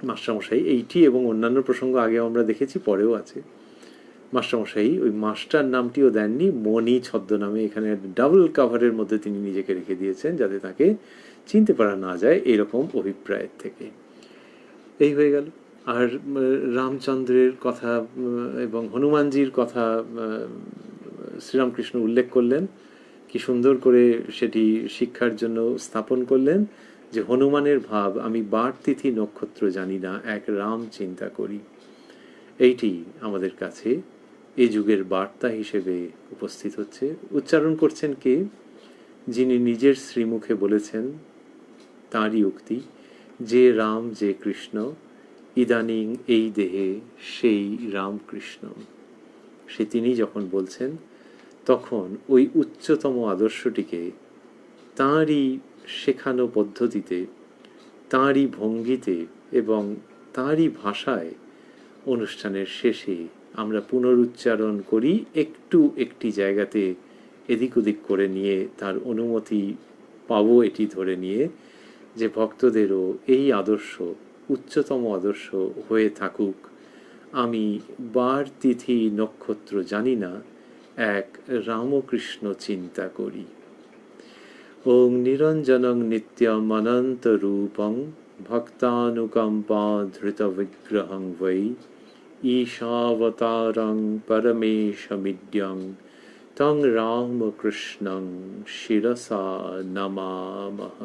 মাস্টারমশাই এইটি এবং অন্যান্য প্রসঙ্গ আগে আমরা দেখেছি, পরেও আছে, মাস্টারমশাই ওই মাস্টার নামটিও দেননি, মণি ছদ্মনামে এখানে ডাবল কাভারের মধ্যে তিনি নিজেকে রেখে দিয়েছেন যাতে তাকে চিনতে পারা না যায় এইরকম অভিপ্রায়ের থেকে। এই হয়ে গেল। আর রামচন্দ্রের কথা এবং হনুমানজির কথা শ্রীরামকৃষ্ণ উল্লেখ করলেন, কি সুন্দর করে সেটি শিক্ষার জন্য স্থাপন করলেন, যে হনুমানের ভাব, আমি বার তিথি নক্ষত্র জানি না, এক রাম চিন্তা করি। এইটি আমাদের কাছে এ যুগের বার্তা হিসেবে উপস্থিত হচ্ছে। উচ্চারণ করছেন কে? যিনি নিজের শ্রীমুখে বলেছেন, তাঁরই উক্তি, যে রাম যে কৃষ্ণ, ইদানিং এই দেহে সেই রামকৃষ্ণ। সে তিনি যখন বলছেন, তখন ওই উচ্চতম আদর্শটিকে তাঁরই শেখানো পদ্ধতিতে, তাঁরই ভঙ্গিতে এবং তাঁরই ভাষায় অনুষ্ঠানের শেষে আমরা পুনরুচ্চারণ করি, একটি জায়গাতে এদিক ওদিক করে নিয়ে তার অনুমতি পাবো এটি ধরে নিয়ে, যে ভক্তদেরও এই আদর্শ উচ্চতম আদর্শ হয়ে থাকুক। আমি বার তিথি নক্ষত্র জানি না, এক রামকৃষ্ণ চিন্তা করি। ওং নিরঞ্জনং নিত্যম অনন্ত রূপং ভক্তানুকম্পা ধৃত বিগ্রহং বৈ ঈশাবতারং পরমেশমিদ্যং তং রামকৃষ্ণং শিরসা নমামহ।